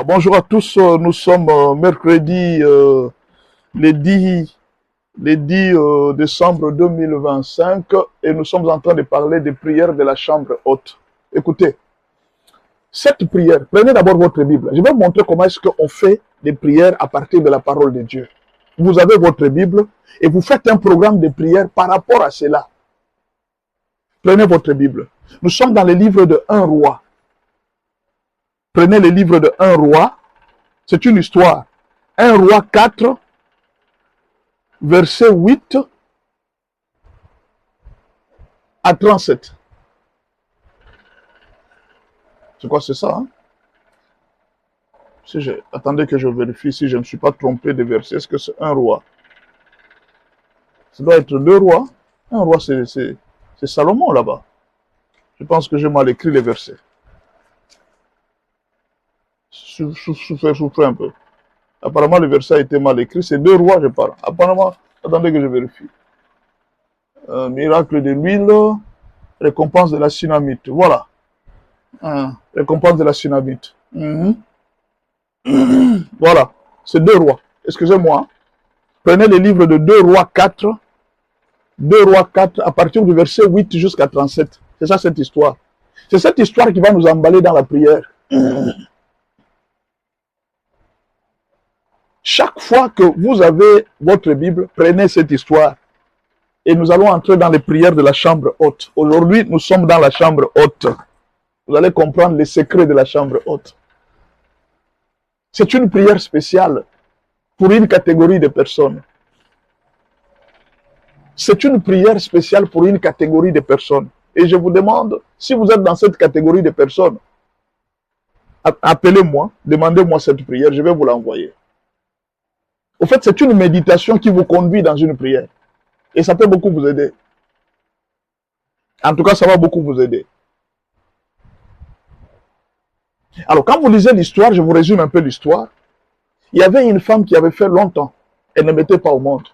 Bonjour à tous, nous sommes mercredi le 10 décembre 2025 et nous sommes en train de parler des prières de la chambre haute. Écoutez, cette prière, prenez d'abord votre Bible. Je vais vous montrer comment est-ce qu'on fait des prières à partir de la parole de Dieu. Vous avez votre Bible et vous faites un programme de prière par rapport à cela. Prenez votre Bible. Nous sommes dans le livre de 1 roi. Prenez le livre de 1 roi. C'est une histoire. 1 roi 4, verset 8 à 37. C'est quoi, c'est ça, hein? Attendez que je vérifie si je ne me suis pas trompé de verset. Est-ce que c'est 1 roi? Ça doit être 2 rois. 1 roi, c'est Salomon là-bas. Je pense que j'ai mal écrit les versets. Souffrez un peu. Apparemment, le verset a été mal écrit. C'est 2 rois, je parle. Apparemment, attendez que je vérifie. Miracle de l'huile, récompense de la Sunamite. Voilà. Récompense de la Sunamite. Voilà. C'est 2 rois. Excusez-moi. Prenez le livre de 2 rois 4. 2 rois 4, à partir du verset 8 jusqu'à 37. C'est ça, cette histoire. C'est cette histoire qui va nous emballer dans la prière. Chaque fois que vous avez votre Bible, prenez cette histoire. Et nous allons entrer dans les prières de la chambre haute. Aujourd'hui, nous sommes dans la chambre haute. Vous allez comprendre les secrets de la chambre haute. C'est une prière spéciale pour une catégorie de personnes. C'est une prière spéciale pour une catégorie de personnes. Et je vous demande, si vous êtes dans cette catégorie de personnes, appelez-moi, demandez-moi cette prière, je vais vous l'envoyer. Au fait, c'est une méditation qui vous conduit dans une prière. Et ça peut beaucoup vous aider. En tout cas, ça va beaucoup vous aider. Alors, quand vous lisez l'histoire, je vous résume un peu l'histoire. Il y avait une femme qui avait fait longtemps. Elle ne mettait pas au monde.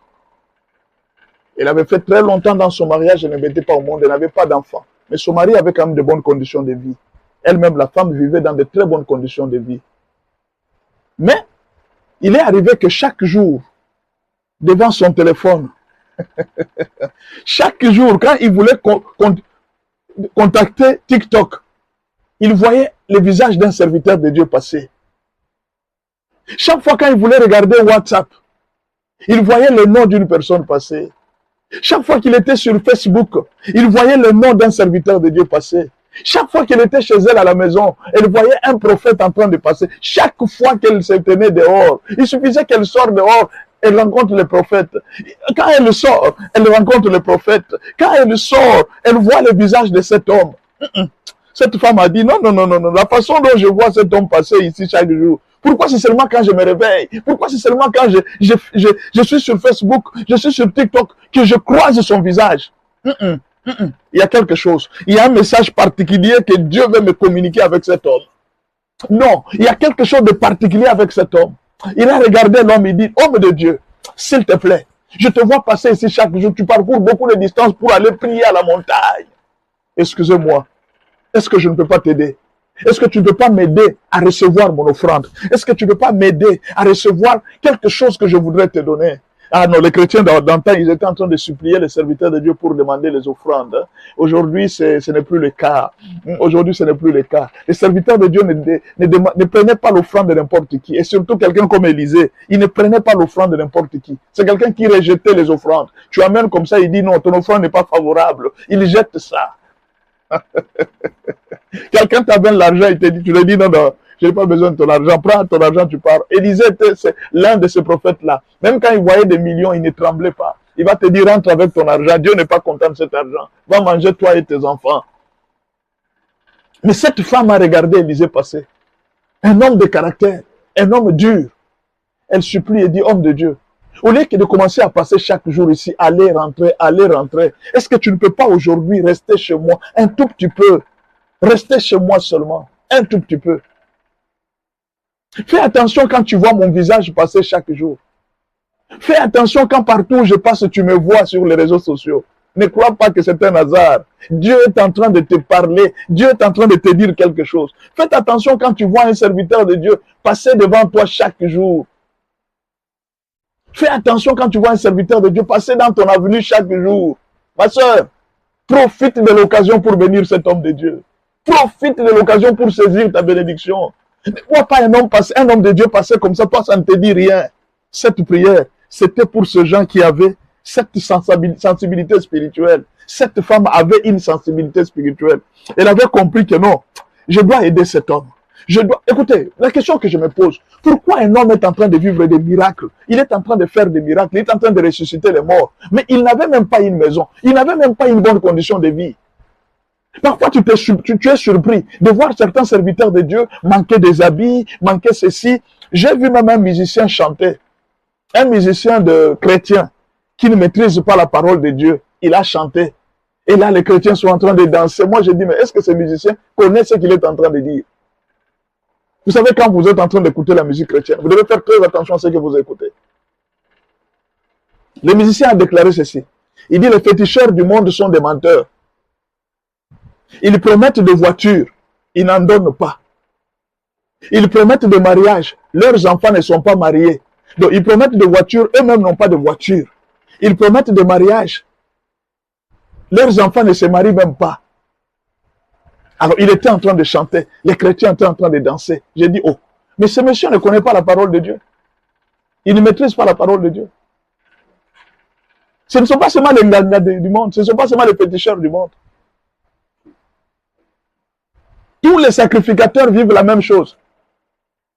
Elle avait fait très longtemps dans son mariage, elle ne mettait pas au monde, elle n'avait pas d'enfant. Mais son mari avait quand même de bonnes conditions de vie. Elle-même, la femme, vivait dans de très bonnes conditions de vie. Mais, il est arrivé que chaque jour, devant son téléphone, chaque jour, quand il voulait contacter TikTok, il voyait le visage d'un serviteur de Dieu passer. Chaque fois quand il voulait regarder WhatsApp, il voyait le nom d'une personne passer. Chaque fois qu'il était sur Facebook, il voyait le nom d'un serviteur de Dieu passer. Chaque fois qu'elle était chez elle à la maison, elle voyait un prophète en train de passer. Chaque fois qu'elle se tenait dehors, il suffisait qu'elle sorte dehors, elle rencontre le prophète. Quand elle sort, elle rencontre le prophète. Quand elle sort, elle voit le visage de cet homme. Cette femme a dit, non, la façon dont je vois cet homme passer ici chaque jour, pourquoi c'est seulement quand je me réveille? Pourquoi c'est seulement quand je suis sur Facebook, je suis sur TikTok, que je croise son visage? Il y a quelque chose. Il y a un message particulier que Dieu veut me communiquer avec cet homme. Non, il y a quelque chose de particulier avec cet homme. Il a regardé l'homme et dit, homme de Dieu, s'il te plaît, je te vois passer ici chaque jour, tu parcours beaucoup de distance pour aller prier à la montagne. Excusez-moi, est-ce que je ne peux pas t'aider? Est-ce que tu ne peux pas m'aider à recevoir mon offrande? Est-ce que tu ne peux pas m'aider à recevoir quelque chose que je voudrais te donner? Ah non, les chrétiens d'antan, ils étaient en train de supplier les serviteurs de Dieu pour demander les offrandes. Aujourd'hui, ce n'est plus le cas. Aujourd'hui, ce n'est plus le cas. Les serviteurs de Dieu ne prenaient pas l'offrande de n'importe qui. Et surtout quelqu'un comme Élisée, il ne prenait pas l'offrande de n'importe qui. C'est quelqu'un qui rejetait les offrandes. Tu amènes comme ça, il dit non, ton offrande n'est pas favorable. Il jette ça. Quelqu'un t'amène l'argent, il te dit, tu lui dis non, je n'ai pas besoin de ton argent, prends ton argent, tu pars. Élisée était l'un de ces prophètes-là. Même quand il voyait des millions, il ne tremblait pas. Il va te dire, rentre avec ton argent, Dieu n'est pas content de cet argent. Va manger toi et tes enfants. Mais cette femme a regardé Élisée passer. Un homme de caractère, un homme dur. Elle supplie et dit, homme de Dieu, au lieu que de commencer à passer chaque jour ici, aller, rentrer, est-ce que tu ne peux pas aujourd'hui rester chez moi un tout petit peu? Rester chez moi seulement, un tout petit peu. Fais attention quand tu vois mon visage passer chaque jour. Fais attention quand partout où je passe, tu me vois sur les réseaux sociaux. Ne crois pas que c'est un hasard. Dieu est en train de te parler. Dieu est en train de te dire quelque chose. Faites attention quand tu vois un serviteur de Dieu passer devant toi chaque jour. Fais attention quand tu vois un serviteur de Dieu passer dans ton avenue chaque jour. Ma soeur, profite de l'occasion pour bénir cet homme de Dieu. Profite de l'occasion pour saisir ta bénédiction. Ne vois pas un homme de Dieu passer comme ça, toi ça ne te dit rien. Cette prière, c'était pour ce gens qui avaient cette sensibilité spirituelle. Cette femme avait une sensibilité spirituelle. Elle avait compris que non, je dois aider cet homme. Écoutez, la question que je me pose, pourquoi un homme est en train de vivre des miracles? Il est en train de faire des miracles, il est en train de ressusciter les morts. Mais il n'avait même pas une maison, il n'avait même pas une bonne condition de vie. Parfois, tu es surpris de voir certains serviteurs de Dieu manquer des habits, manquer ceci. J'ai vu même un musicien chanter, un musicien de chrétien qui ne maîtrise pas la parole de Dieu. Il a chanté. Et là, les chrétiens sont en train de danser. Moi, je dis, mais est-ce que ce musicien connaît ce qu'il est en train de dire? Vous savez, quand vous êtes en train d'écouter la musique chrétienne, vous devez faire très attention à ce que vous écoutez. Le musicien a déclaré ceci. Il dit, les féticheurs du monde sont des menteurs. Ils promettent des voitures, ils n'en donnent pas. Ils promettent des mariages, leurs enfants ne sont pas mariés. Donc, ils promettent des voitures, eux-mêmes n'ont pas de voiture. Ils promettent des mariages, leurs enfants ne se marient même pas. Alors, il était en train de chanter, les chrétiens étaient en train de danser. J'ai dit, oh, mais ce monsieur ne connaît pas la parole de Dieu. Il ne maîtrise pas la parole de Dieu. Ce ne sont pas seulement les gars du monde, ce ne sont pas seulement les féticheurs du monde. Tous les sacrificateurs vivent la même chose.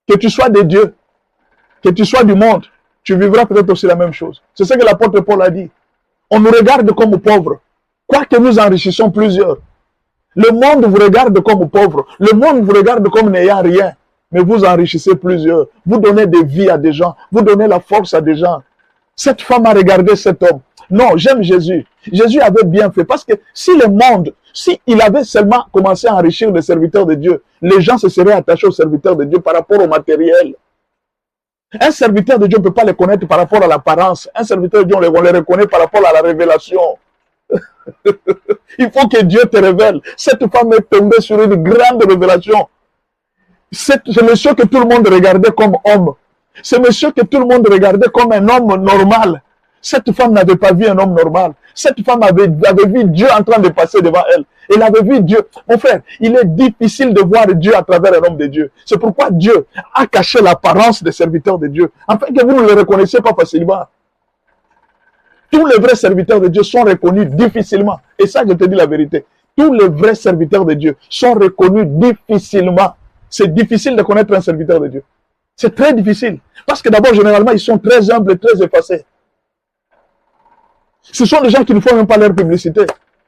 Que tu sois des dieux, que tu sois du monde, tu vivras peut-être aussi la même chose. C'est ce que l'apôtre Paul a dit. On nous regarde comme pauvres, quoique nous enrichissons plusieurs. Le monde vous regarde comme pauvres, le monde vous regarde comme n'ayant rien, mais vous enrichissez plusieurs. Vous donnez des vies à des gens, vous donnez la force à des gens. Cette femme a regardé cet homme. Non, j'aime Jésus. Jésus avait bien fait, parce que si le monde, s'il avait seulement commencé à enrichir les serviteurs de Dieu, les gens se seraient attachés aux serviteurs de Dieu par rapport au matériel. Un serviteur de Dieu ne peut pas les connaître par rapport à l'apparence. Un serviteur de Dieu, on les reconnaît par rapport à la révélation. Il faut que Dieu te révèle. Cette femme est tombée sur une grande révélation. Ce monsieur que tout le monde regardait comme homme, ce monsieur que tout le monde regardait comme un homme normal, cette femme n'avait pas vu un homme normal. Cette femme avait vu Dieu en train de passer devant elle. Elle avait vu Dieu. Mon frère, il est difficile de voir Dieu à travers un homme de Dieu. C'est pourquoi Dieu a caché l'apparence des serviteurs de Dieu, afin que vous ne les reconnaissiez pas facilement. Tous les vrais serviteurs de Dieu sont reconnus difficilement. Et ça, je te dis la vérité. Tous les vrais serviteurs de Dieu sont reconnus difficilement. C'est difficile de connaître un serviteur de Dieu. C'est très difficile. Parce que d'abord, généralement, ils sont très humbles et très effacés. Ce sont des gens qui ne font même pas leur publicité.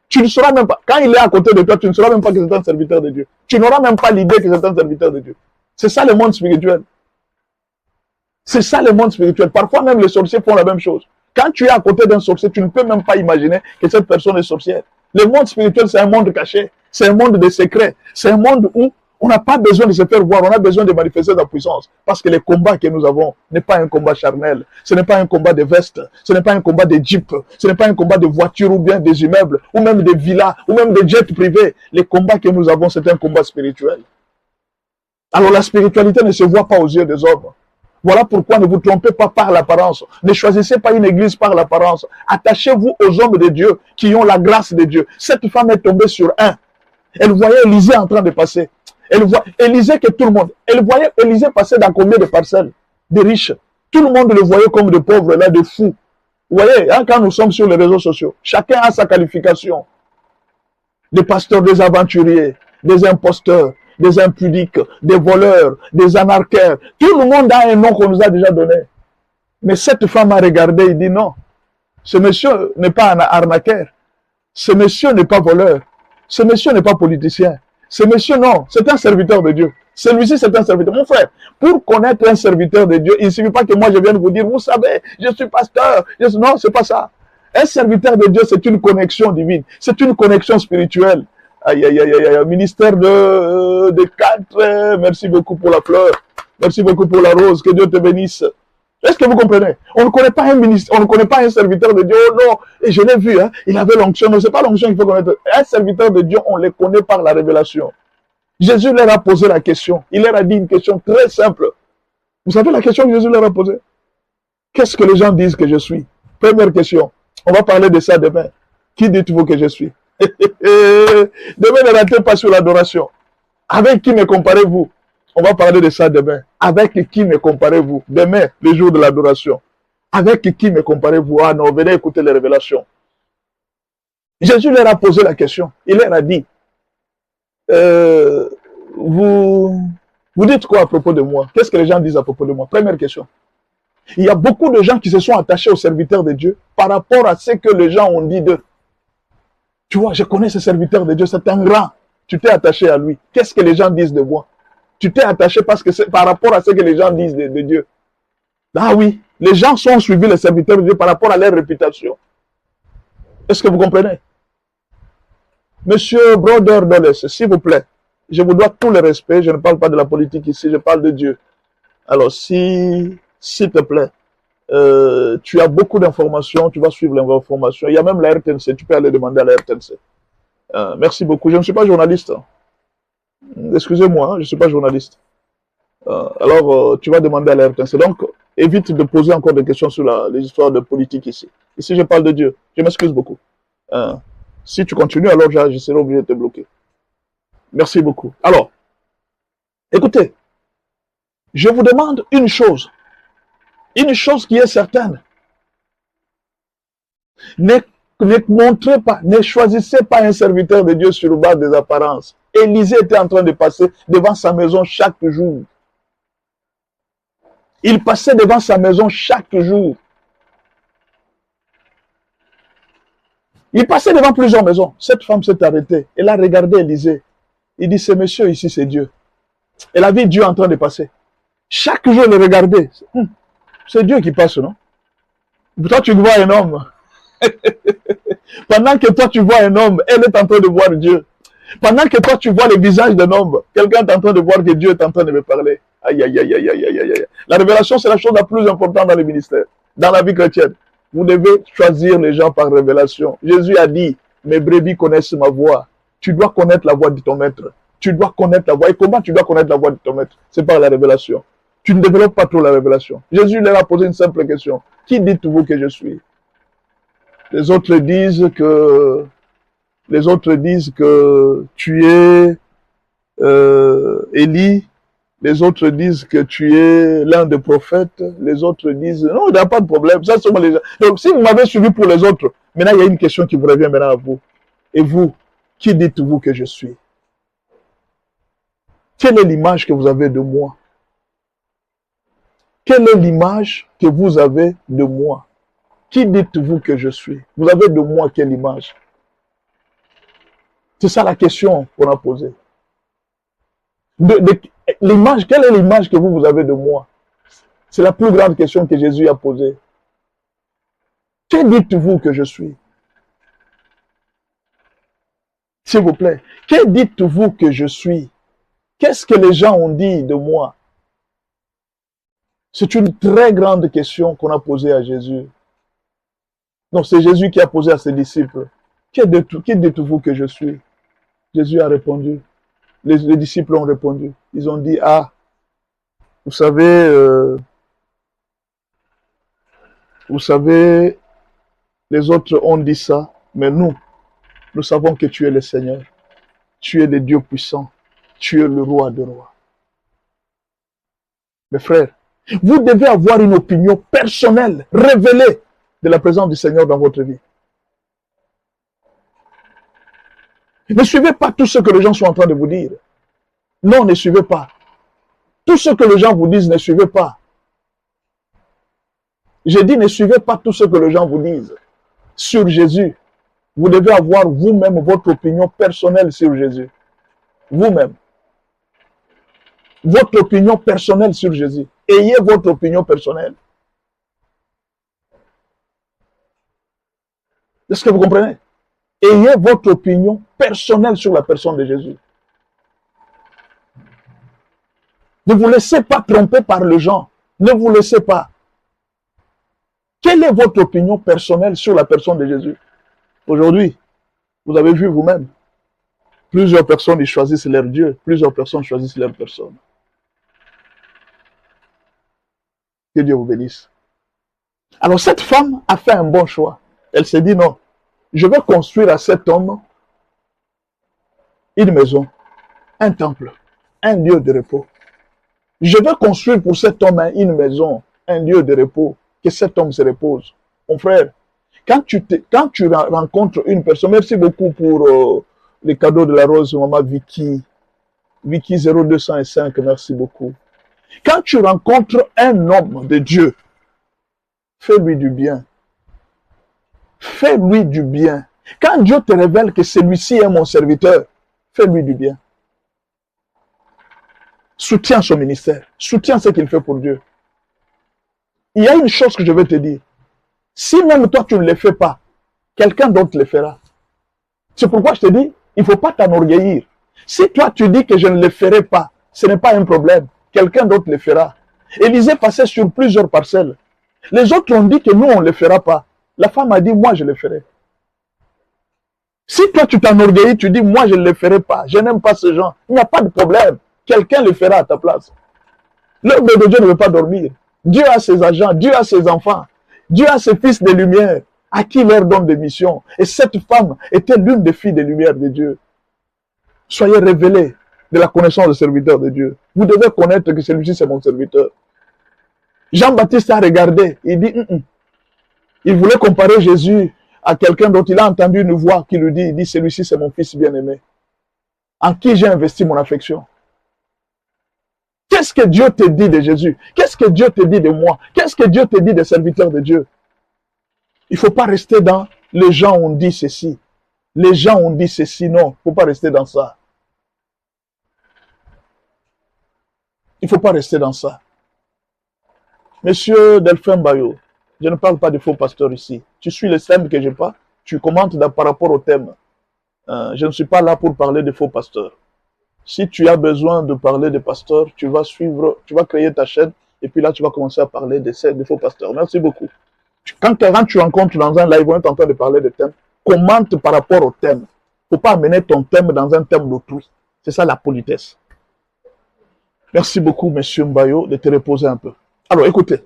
Tu ne sauras même pas. Quand il est à côté de toi, tu ne sauras même pas que c'est un serviteur de Dieu. Tu n'auras même pas l'idée que c'est un serviteur de Dieu. C'est ça le monde spirituel. C'est ça le monde spirituel. Parfois même les sorciers font la même chose. Quand tu es à côté d'un sorcier, tu ne peux même pas imaginer que cette personne est sorcière. Le monde spirituel, c'est un monde caché. C'est un monde de secrets. C'est un monde où on n'a pas besoin de se faire voir. On a besoin de manifester sa puissance. Parce que le combat que nous avons n'est pas un combat charnel. Ce n'est pas un combat de vestes. Ce n'est pas un combat de jeep. Ce n'est pas un combat de voitures ou bien des immeubles. Ou même des villas. Ou même des jets privés. Le combat que nous avons, c'est un combat spirituel. Alors la spiritualité ne se voit pas aux yeux des hommes. Voilà pourquoi ne vous trompez pas par l'apparence. Ne choisissez pas une église par l'apparence. Attachez-vous aux hommes de Dieu qui ont la grâce de Dieu. Cette femme est tombée sur un. Elle voyait Élisée en train de passer. Elle voit Élisée que tout le monde. Elle voyait Élisée passer dans combien de parcelles? Des riches. Tout le monde le voyait comme de pauvres, là, de fous. Vous voyez, hein, quand nous sommes sur les réseaux sociaux, chacun a sa qualification. Des pasteurs, des aventuriers, des imposteurs, des impudiques, des voleurs, des anarchaires. Tout le monde a un nom qu'on nous a déjà donné. Mais cette femme a regardé et dit non. Ce monsieur n'est pas un arnaqueur. Ce monsieur n'est pas voleur. Ce monsieur n'est pas politicien. Ce monsieur, non, c'est un serviteur de Dieu. Celui-ci, c'est un serviteur. Mon frère, pour connaître un serviteur de Dieu, il ne suffit pas que moi je vienne vous dire, vous savez, je suis pasteur. Non, c'est pas ça. Un serviteur de Dieu, c'est une connexion divine. C'est une connexion spirituelle. Aïe, aïe, aïe, aïe, ministère de 4. Merci beaucoup pour la fleur. Merci beaucoup pour la rose. Que Dieu te bénisse. Est-ce que vous comprenez? On ne connaît pas un ministre, on ne connaît pas un serviteur de Dieu. Oh non, et je l'ai vu, hein, il avait l'onction. Non, ce n'est pas l'onction qu'il faut connaître. Un serviteur de Dieu, on les connaît par la révélation. Jésus leur a posé la question. Il leur a dit une question très simple. Vous savez la question que Jésus leur a posée? Qu'est-ce que les gens disent que je suis? Première question. On va parler de ça demain. Qui dites-vous que je suis? Demain, ne ratez pas sur l'adoration. Avec qui me comparez-vous? On va parler de ça demain. Avec qui me comparez-vous? Demain, le jour de l'adoration. Avec qui me comparez-vous? Ah non, venez écouter les révélations. Jésus leur a posé la question. Il leur a dit, vous dites quoi à propos de moi? Qu'est-ce que les gens disent à propos de moi? Première question. Il y a beaucoup de gens qui se sont attachés aux serviteurs de Dieu par rapport à ce que les gens ont dit d'eux. Tu vois, je connais ce serviteur de Dieu, c'est un grand. Tu t'es attaché à lui. Qu'est-ce que les gens disent de moi? Tu t'es attaché parce que c'est par rapport à ce que les gens disent de Dieu. Ah oui, les gens sont suivis les serviteurs de Dieu par rapport à leur réputation. Est-ce que vous comprenez? Monsieur Brother Doles, s'il vous plaît, je vous dois tout le respect, je ne parle pas de la politique ici, je parle de Dieu. Alors, s'il te plaît, tu as beaucoup d'informations, tu vas suivre l'information. Il y a même la RTNC, tu peux aller demander à la RTNC. Merci beaucoup, je ne suis pas journaliste. Excusez-moi, je ne suis pas journaliste. Alors, tu vas demander à la RTNC. Donc, évite de poser encore des questions sur les histoires de politique ici. Ici, je parle de Dieu. Je m'excuse beaucoup. Si tu continues, alors je serai obligé de te bloquer. Merci beaucoup. Alors, écoutez, je vous demande une chose qui est certaine. Ne montrez pas, ne choisissez pas un serviteur de Dieu sur le bas des apparences. Élisée était en train de passer devant sa maison chaque jour. Il passait devant sa maison chaque jour. Il passait devant plusieurs maisons. Cette femme s'est arrêtée. Elle a regardé Élisée. Il dit, ce monsieur ici, c'est Dieu. Elle a vu Dieu en train de passer. Chaque jour, elle regardait. C'est Dieu qui passe, non? Toi, tu vois un homme. Pendant que toi, tu vois un homme, elle est en train de voir Dieu. Pendant que toi, tu vois le visage d'un homme, quelqu'un est en train de voir que Dieu est en train de me parler. Aïe, aïe, aïe, aïe, aïe, aïe, aïe. La révélation, c'est la chose la plus importante dans le ministère, dans la vie chrétienne. Vous devez choisir les gens par révélation. Jésus a dit, mes brebis connaissent ma voix. Tu dois connaître la voix de ton maître. Tu dois connaître la voix. Et comment tu dois connaître la voix de ton maître? C'est par la révélation. Tu ne développes pas trop la révélation. Jésus leur a posé une simple question. Qui dites-vous que je suis? Les autres disent que tu es Élie. Les autres disent que tu es l'un des prophètes. Les autres disent, non, il n'y a pas de problème. Ça, sont les gens. Donc, si vous m'avez suivi pour les autres, maintenant, il y a une question qui vous revient maintenant à vous. Et vous, qui dites-vous que je suis? Quelle est l'image que vous avez de moi? Quelle est l'image que vous avez de moi? Qui dites-vous que je suis? Vous avez de moi quelle image? C'est ça la question qu'on a posée. L'image, quelle est l'image que vous avez de moi? C'est la plus grande question que Jésus a posée. Que dites-vous que je suis? S'il vous plaît, que dites-vous que je suis? Qu'est-ce que les gens ont dit de moi? C'est une très grande question qu'on a posée à Jésus. Donc c'est Jésus qui a posé à ses disciples. Que dites-vous que je suis? Jésus a répondu. Les disciples ont répondu. Ils ont dit, ah, vous savez, les autres ont dit ça, mais nous savons que tu es le Seigneur. Tu es le Dieu puissant. Tu es le roi des rois. Mes frères, vous devez avoir une opinion personnelle, révélée de la présence du Seigneur dans votre vie. Ne suivez pas tout ce que les gens sont en train de vous dire. Non, ne suivez pas. Tout ce que les gens vous disent, ne suivez pas. J'ai dit, ne suivez pas tout ce que les gens vous disent sur Jésus. Vous devez avoir vous-même votre opinion personnelle sur Jésus. Vous-même. Votre opinion personnelle sur Jésus. Ayez votre opinion personnelle. Est-ce que vous comprenez? Ayez votre opinion personnelle sur la personne de Jésus. Ne vous laissez pas tromper par les gens. Ne vous laissez pas. Quelle est votre opinion personnelle sur la personne de Jésus? Aujourd'hui, vous avez vu vous-même, plusieurs personnes ils choisissent leur Dieu, plusieurs personnes choisissent leur personne. Que Dieu vous bénisse. Alors cette femme a fait un bon choix. Elle s'est dit non, je vais construire à cet homme une maison, un temple, un lieu de repos. Je vais construire pour cet homme une maison, un lieu de repos, que cet homme se repose. Mon frère, quand tu rencontres une personne, merci beaucoup pour les cadeaux de la rose, maman Vicky 0205, merci beaucoup. Quand tu rencontres un homme de Dieu, fais-lui du bien. Fais-lui du bien. Quand Dieu te révèle que celui-ci est mon serviteur, fais-lui du bien. Soutiens son ministère. Soutiens ce qu'il fait pour Dieu. Il y a une chose que je vais te dire. Si même toi, tu ne le fais pas, quelqu'un d'autre le fera. C'est pourquoi je te dis, il ne faut pas t'enorgueillir. Si toi, tu dis que je ne le ferai pas, ce n'est pas un problème. Quelqu'un d'autre le fera. Élisée passait sur plusieurs parcelles. Les autres ont dit que nous, on ne le fera pas. La femme a dit, moi, je le ferai. Si toi, tu t'enorgueillis, tu dis, moi, je ne le ferai pas. Je n'aime pas ces gens. Il n'y a pas de problème. Quelqu'un le fera à ta place. L'œuvre de Dieu ne veut pas dormir. Dieu a ses agents, Dieu a ses enfants. Dieu a ses fils de lumière à qui il leur donne des missions. Et cette femme était l'une des filles de lumière de Dieu. Soyez révélés de la connaissance du serviteur de Dieu. Vous devez connaître que celui-ci, c'est mon serviteur. Jean-Baptiste a regardé, il dit, il voulait comparer Jésus à quelqu'un dont il a entendu une voix qui lui dit, il dit, celui-ci, c'est mon fils bien-aimé, en qui j'ai investi mon affection. Qu'est-ce que Dieu te dit de Jésus? Qu'est-ce que Dieu te dit de moi? Qu'est-ce que Dieu te dit des serviteurs de Dieu? Il ne faut pas rester dans les gens ont dit ceci. Les gens ont dit ceci. Non, il ne faut pas rester dans ça. Il ne faut pas rester dans ça. Monsieur Delphin Bayo, je ne parle pas de faux pasteurs ici. Tu suis le thème que je parle, tu commentes par rapport au thème. Je ne suis pas là pour parler de faux pasteurs. Si tu as besoin de parler de pasteurs, tu vas suivre, tu vas créer ta chaîne et puis là, tu vas commencer à parler de faux pasteurs. Merci beaucoup. Quand tu rencontres dans un live, on est en train de parler de thème, commente par rapport au thème. Il ne faut pas amener ton thème dans un thème d'autrui. C'est ça la politesse. Merci beaucoup, monsieur Mbayo, de te reposer un peu. Alors, écoutez.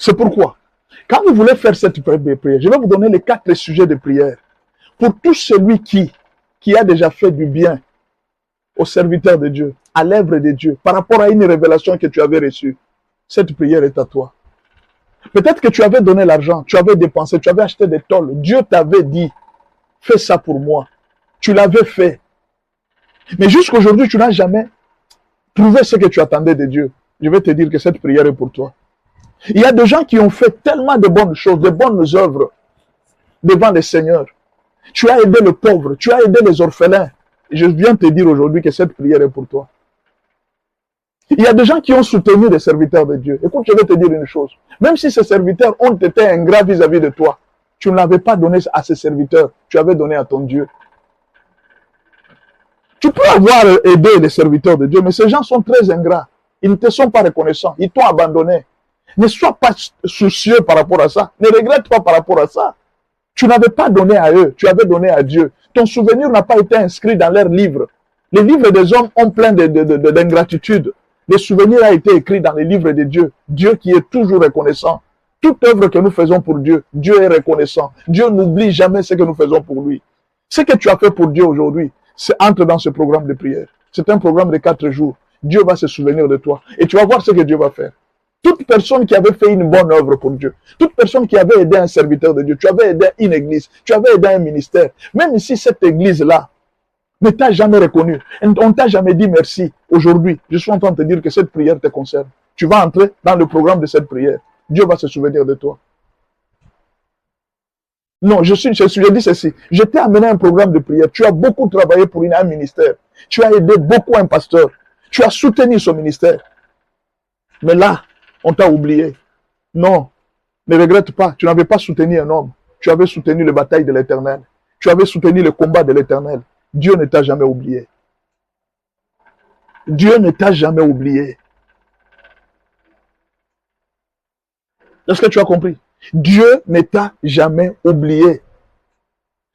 C'est pourquoi, quand vous voulez faire cette prière, je vais vous donner les 4 sujets de prière. Pour tout celui qui a déjà fait du bien au serviteur de Dieu, à l'œuvre de Dieu, par rapport à une révélation que tu avais reçue, cette prière est à toi. Peut-être que tu avais donné l'argent, tu avais dépensé, tu avais acheté des tôles. Dieu t'avait dit, fais ça pour moi. Tu l'avais fait. Mais jusqu'aujourd'hui, tu n'as jamais trouvé ce que tu attendais de Dieu. Je vais te dire que cette prière est pour toi. Il y a des gens qui ont fait tellement de bonnes choses, de bonnes œuvres devant le Seigneur. Tu as aidé le pauvre, tu as aidé les orphelins. Je viens te dire aujourd'hui que cette prière est pour toi. Il y a des gens qui ont soutenu les serviteurs de Dieu. Écoute, je vais te dire une chose. Même si ces serviteurs ont été ingrats vis-à-vis de toi, tu ne l'avais pas donné à ces serviteurs, tu avais donné à ton Dieu. Tu peux avoir aidé les serviteurs de Dieu, mais ces gens sont très ingrats. Ils ne te sont pas reconnaissants, ils t'ont abandonné. Ne sois pas soucieux par rapport à ça. Ne regrette pas par rapport à ça. Tu n'avais pas donné à eux, tu avais donné à Dieu. Ton souvenir n'a pas été inscrit dans leurs livres. Les livres des hommes ont plein d'ingratitude. Le souvenir a été écrit dans les livres de Dieu. Dieu qui est toujours reconnaissant. Toute œuvre que nous faisons pour Dieu, Dieu est reconnaissant. Dieu n'oublie jamais ce que nous faisons pour lui. Ce que tu as fait pour Dieu aujourd'hui, c'est entre dans ce programme de prière. C'est un programme de 4 jours. Dieu va se souvenir de toi. Et tu vas voir ce que Dieu va faire. Toute personne qui avait fait une bonne œuvre pour Dieu, toute personne qui avait aidé un serviteur de Dieu, tu avais aidé une église, tu avais aidé un ministère, même si cette église-là ne t'a jamais reconnu, on ne t'a jamais dit merci, aujourd'hui, je suis en train de te dire que cette prière te concerne. Tu vas entrer dans le programme de cette prière. Dieu va se souvenir de toi. Non, je dis ceci. Je t'ai amené un programme de prière. Tu as beaucoup travaillé pour un ministère. Tu as aidé beaucoup un pasteur. Tu as soutenu son ministère. Mais là, on t'a oublié. Non, ne regrette pas. Tu n'avais pas soutenu un homme. Tu avais soutenu les batailles de l'Éternel. Tu avais soutenu le combat de l'Éternel. Dieu ne t'a jamais oublié. Dieu ne t'a jamais oublié. Est-ce que tu as compris? Dieu ne t'a jamais oublié.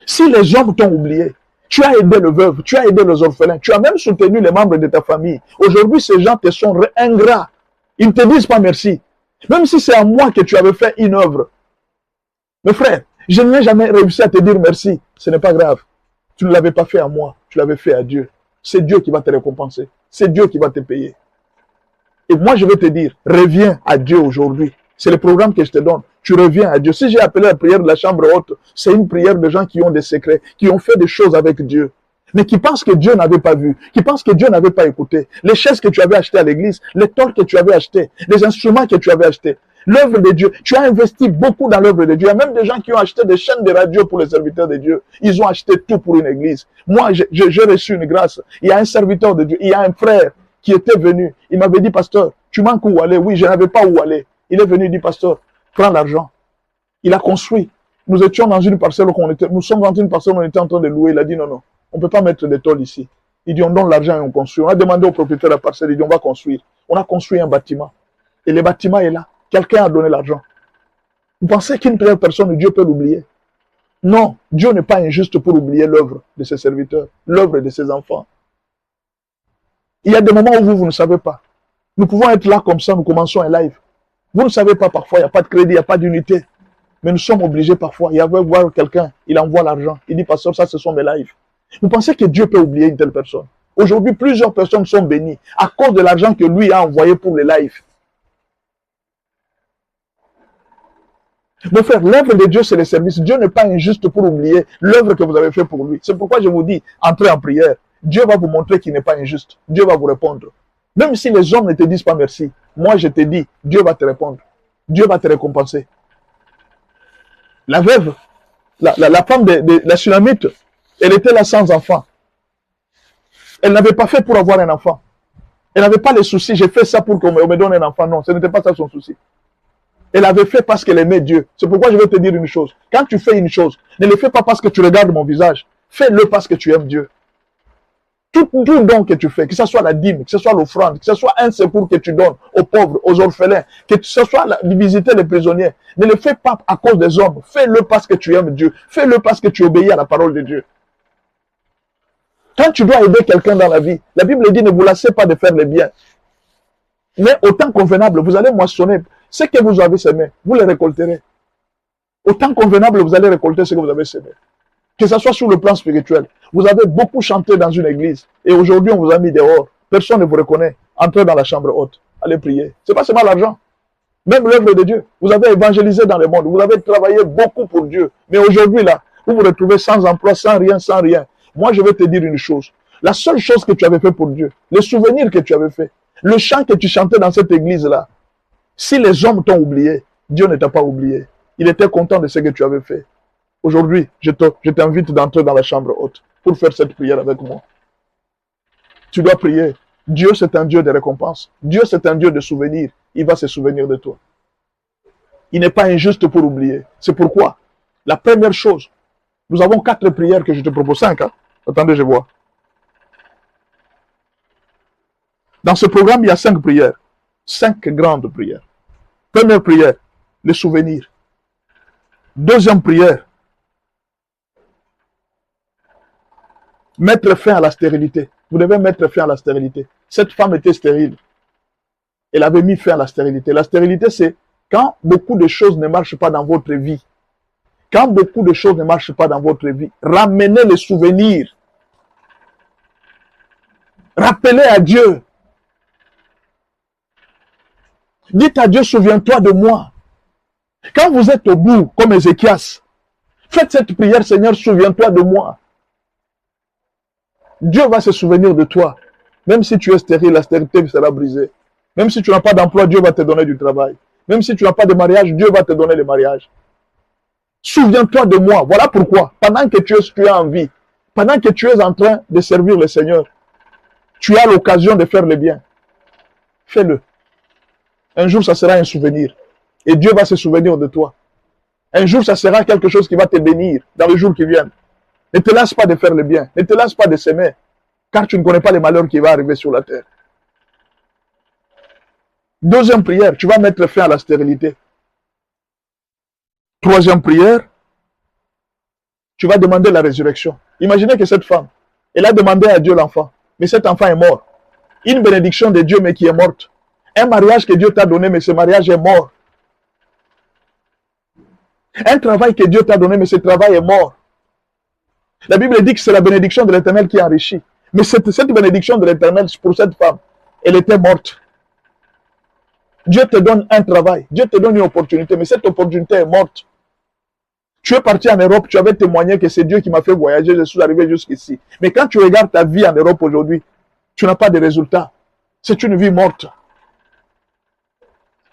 Si les hommes t'ont oublié, tu as aidé le veuve, tu as aidé les orphelins, tu as même soutenu les membres de ta famille. Aujourd'hui, ces gens te sont ingrats. Ils ne te disent pas merci. Même si c'est à moi que tu avais fait une œuvre. Mes frères, je n'ai jamais réussi à te dire merci. Ce n'est pas grave. Tu ne l'avais pas fait à moi, tu l'avais fait à Dieu. C'est Dieu qui va te récompenser. C'est Dieu qui va te payer. Et moi, je vais te dire, reviens à Dieu aujourd'hui. C'est le programme que je te donne. Tu reviens à Dieu. Si j'ai appelé la prière de la chambre haute, c'est une prière de gens qui ont des secrets, qui ont fait des choses avec Dieu, mais qui pensent que Dieu n'avait pas vu, qui pensent que Dieu n'avait pas écouté. Les chaises que tu avais achetées à l'église, les torts que tu avais achetés, les instruments que tu avais achetés, l'œuvre de Dieu. Tu as investi beaucoup dans l'œuvre de Dieu. Il y a même des gens qui ont acheté des chaînes de radio pour les serviteurs de Dieu. Ils ont acheté tout pour une église. Moi, j'ai reçu une grâce. Il y a un serviteur de Dieu, il y a un frère qui était venu. Il m'avait dit, pasteur, tu manques où aller? Oui, je n'avais pas où aller. Il est venu, il dit, pasteur, prends l'argent. Il a construit. Nous étions dans une parcelle où nous sommes dans une parcelle où on était en train de louer. Il a dit, non, non, on ne peut pas mettre des tôles ici. Il dit, on donne l'argent et on construit. On a demandé au propriétaire de la parcelle, il dit, on va construire. On a construit un bâtiment. Et le bâtiment est là. Quelqu'un a donné l'argent. Vous pensez qu'une première personne, Dieu peut l'oublier? Non, Dieu n'est pas injuste pour oublier l'œuvre de ses serviteurs, l'œuvre de ses enfants. Il y a des moments où vous ne savez pas. Nous pouvons être là comme ça, nous commençons un live. Vous ne savez pas parfois, il n'y a pas de crédit, il n'y a pas d'unité. Mais nous sommes obligés parfois. Il y avait voir quelqu'un, il envoie l'argent. Il dit, pasteur, ça ce sont mes lives. Vous pensez que Dieu peut oublier une telle personne? Aujourd'hui, plusieurs personnes sont bénies à cause de l'argent que lui a envoyé pour les lives. Mon frère, l'œuvre de Dieu, c'est le service. Dieu n'est pas injuste pour oublier l'œuvre que vous avez fait pour lui. C'est pourquoi je vous dis, entrez en prière. Dieu va vous montrer qu'il n'est pas injuste. Dieu va vous répondre. Même si les hommes ne te disent pas merci, moi je te dis, Dieu va te répondre. Dieu va te récompenser. La veuve, la femme de la Sunamite, elle était là sans enfant. Elle n'avait pas fait pour avoir un enfant. Elle n'avait pas les soucis, j'ai fait ça pour qu'on me donne un enfant. Non, ce n'était pas ça son souci. Elle avait fait parce qu'elle aimait Dieu. C'est pourquoi je vais te dire une chose. Quand tu fais une chose, ne le fais pas parce que tu regardes mon visage. Fais-le parce que tu aimes Dieu. Tout don que tu fais, que ce soit la dîme, que ce soit l'offrande, que ce soit un secours que tu donnes aux pauvres, aux orphelins, que ce soit visiter les prisonniers, ne le fais pas à cause des hommes. Fais-le parce que tu aimes Dieu. Fais-le parce que tu obéis à la parole de Dieu. Quand tu dois aider quelqu'un dans la vie, la Bible dit ne vous lassez pas de faire le bien. Mais au temps convenable, vous allez moissonner. Ce que vous avez semé, vous le récolterez. Au temps convenable, vous allez récolter ce que vous avez semé. Que ce soit sur le plan spirituel. Vous avez beaucoup chanté dans une église. Et aujourd'hui, on vous a mis dehors. Personne ne vous reconnaît. Entrez dans la chambre haute. Allez prier. Ce n'est pas seulement l'argent. Même l'œuvre de Dieu. Vous avez évangélisé dans le monde. Vous avez travaillé beaucoup pour Dieu. Mais aujourd'hui, là, vous vous retrouvez sans emploi, sans rien, sans rien. Moi, je vais te dire une chose. La seule chose que tu avais fait pour Dieu, les souvenirs que tu avais fait, le chant que tu chantais dans cette église-là, si les hommes t'ont oublié, Dieu ne t'a pas oublié. Il était content de ce que tu avais fait. Aujourd'hui, je t'invite d'entrer dans la chambre haute pour faire cette prière avec moi. Tu dois prier. Dieu, c'est un Dieu de récompense. Dieu, c'est un Dieu de souvenirs. Il va se souvenir de toi. Il n'est pas injuste pour oublier. C'est pourquoi, la première chose, nous avons 4 prières que je te propose. 5, hein? Attendez, je vois. Dans ce programme, il y a 5 prières. 5 grandes prières. Première prière, le souvenir. Deuxième prière, mettre fin à la stérilité. Vous devez mettre fin à la stérilité. Cette femme était stérile. Elle avait mis fin à la stérilité. La stérilité, c'est quand beaucoup de choses ne marchent pas dans votre vie. Quand beaucoup de choses ne marchent pas dans votre vie, ramenez les souvenirs. Rappelez à Dieu. Dites à Dieu, souviens-toi de moi. Quand vous êtes au bout, comme Ézéchias, faites cette prière, Seigneur, souviens-toi de moi. Dieu va se souvenir de toi. Même si tu es stérile, la stérilité sera brisée. Même si tu n'as pas d'emploi, Dieu va te donner du travail. Même si tu n'as pas de mariage, Dieu va te donner le mariage. Souviens-toi de moi. Voilà pourquoi, pendant que tu es en vie, pendant que tu es en train de servir le Seigneur, tu as l'occasion de faire le bien. Fais-le. Un jour, ça sera un souvenir. Et Dieu va se souvenir de toi. Un jour, ça sera quelque chose qui va te bénir dans les jours qui viennent. Ne te lasse pas de faire le bien. Ne te lasse pas de s'aimer. Car tu ne connais pas les malheurs qui vont arriver sur la terre. Deuxième prière, tu vas mettre fin à la stérilité. Troisième prière, tu vas demander la résurrection. Imaginez que cette femme, elle a demandé à Dieu l'enfant. Mais cet enfant est mort. Une bénédiction de Dieu, mais qui est morte. Un mariage que Dieu t'a donné, mais ce mariage est mort. Un travail que Dieu t'a donné, mais ce travail est mort. La Bible dit que c'est la bénédiction de l'Éternel qui enrichit. Mais cette bénédiction de l'Éternel, pour cette femme, elle était morte. Dieu te donne un travail, Dieu te donne une opportunité, mais cette opportunité est morte. Tu es parti en Europe, tu avais témoigné que c'est Dieu qui m'a fait voyager, je suis arrivé jusqu'ici. Mais quand tu regardes ta vie en Europe aujourd'hui, tu n'as pas de résultats. C'est une vie morte.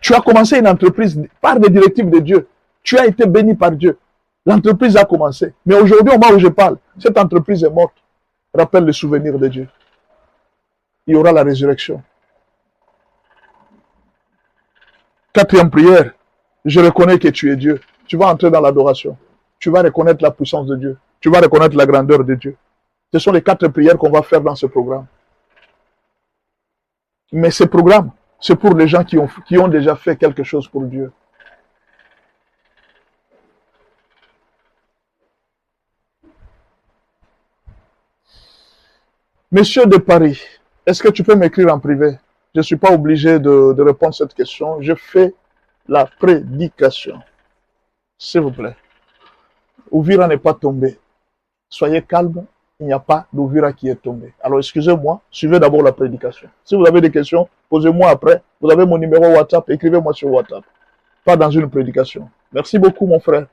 Tu as commencé une entreprise par des directives de Dieu. Tu as été béni par Dieu. L'entreprise a commencé. Mais aujourd'hui, au moment où je parle, cette entreprise est morte. Rappelle le souvenir de Dieu. Il y aura la résurrection. Quatrième prière, je reconnais que tu es Dieu. Tu vas entrer dans l'adoration. Tu vas reconnaître la puissance de Dieu. Tu vas reconnaître la grandeur de Dieu. Ce sont les 4 prières qu'on va faire dans ce programme. Mais ce programme, c'est pour les gens qui ont déjà fait quelque chose pour Dieu. Monsieur de Paris, est-ce que tu peux m'écrire en privé? Je ne suis pas obligé de répondre à cette question. Je fais la prédication. S'il vous plaît. Ouvira n'est pas tombé. Soyez calme. Il n'y a pas d'Ouvira qui est tombé. Alors, excusez-moi. Suivez d'abord la prédication. Si vous avez des questions, posez-moi après. Vous avez mon numéro WhatsApp. Écrivez-moi sur WhatsApp. Pas dans une prédication. Merci beaucoup, mon frère.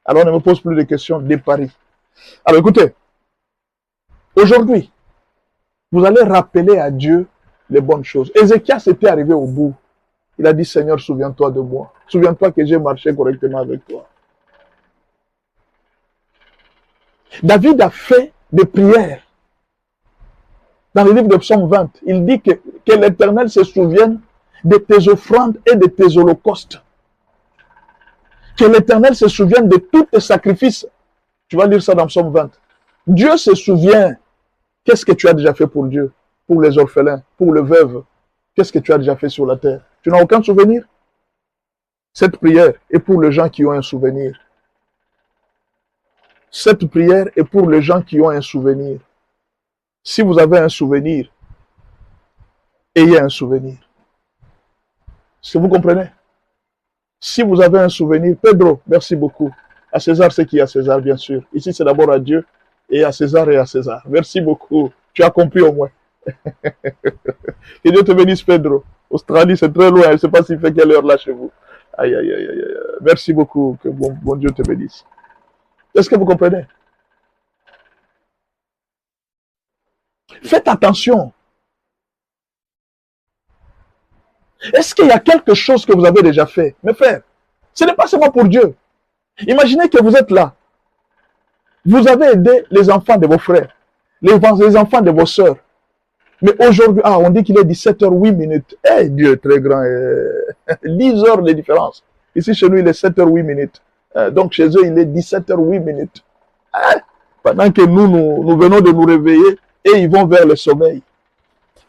Alors, ne me pose plus de questions de Paris. Alors, écoutez. Aujourd'hui, vous allez rappeler à Dieu les bonnes choses. Ézéchias était arrivé au bout. Il a dit, Seigneur, souviens-toi de moi. Souviens-toi que j'ai marché correctement avec toi. David a fait des prières. Dans le livre de Psaume 20, il dit que l'Éternel se souvienne de tes offrandes et de tes holocaustes. Que l'Éternel se souvienne de tous tes sacrifices. Tu vas lire ça dans Psaume 20. Dieu se souvient. Qu'est-ce que tu as déjà fait pour Dieu? Pour les orphelins, pour le veuve. Qu'est-ce que tu as déjà fait sur la terre? Tu n'as aucun souvenir? Cette prière est pour les gens qui ont un souvenir. Cette prière est pour les gens qui ont un souvenir. Si vous avez un souvenir, ayez un souvenir. Est-ce que vous comprenez? Si vous avez un souvenir, Pedro, merci beaucoup. À César, ce qui est à César, bien sûr. Ici, c'est d'abord à Dieu et à César et à César. Merci beaucoup. Tu as compris au moins. Que Dieu te bénisse, Pedro. Australie, c'est très loin. Je ne sais pas s'il fait quelle heure là chez vous. Aïe, aïe, aïe, aïe. Merci beaucoup. Que bon Dieu te bénisse. Est-ce que vous comprenez? Faites attention. Est-ce qu'il y a quelque chose que vous avez déjà fait? Mes frères, ce n'est pas seulement pour Dieu. Imaginez que vous êtes là. Vous avez aidé les enfants de vos frères, les enfants de vos sœurs. Mais aujourd'hui, on dit qu'il est 17h08. Eh, Dieu est très grand. 10 heures de différence. Ici, chez nous, il est 7h08. Donc, chez eux, il est 17h08. Pendant que nous venons de nous réveiller et ils vont vers le sommeil.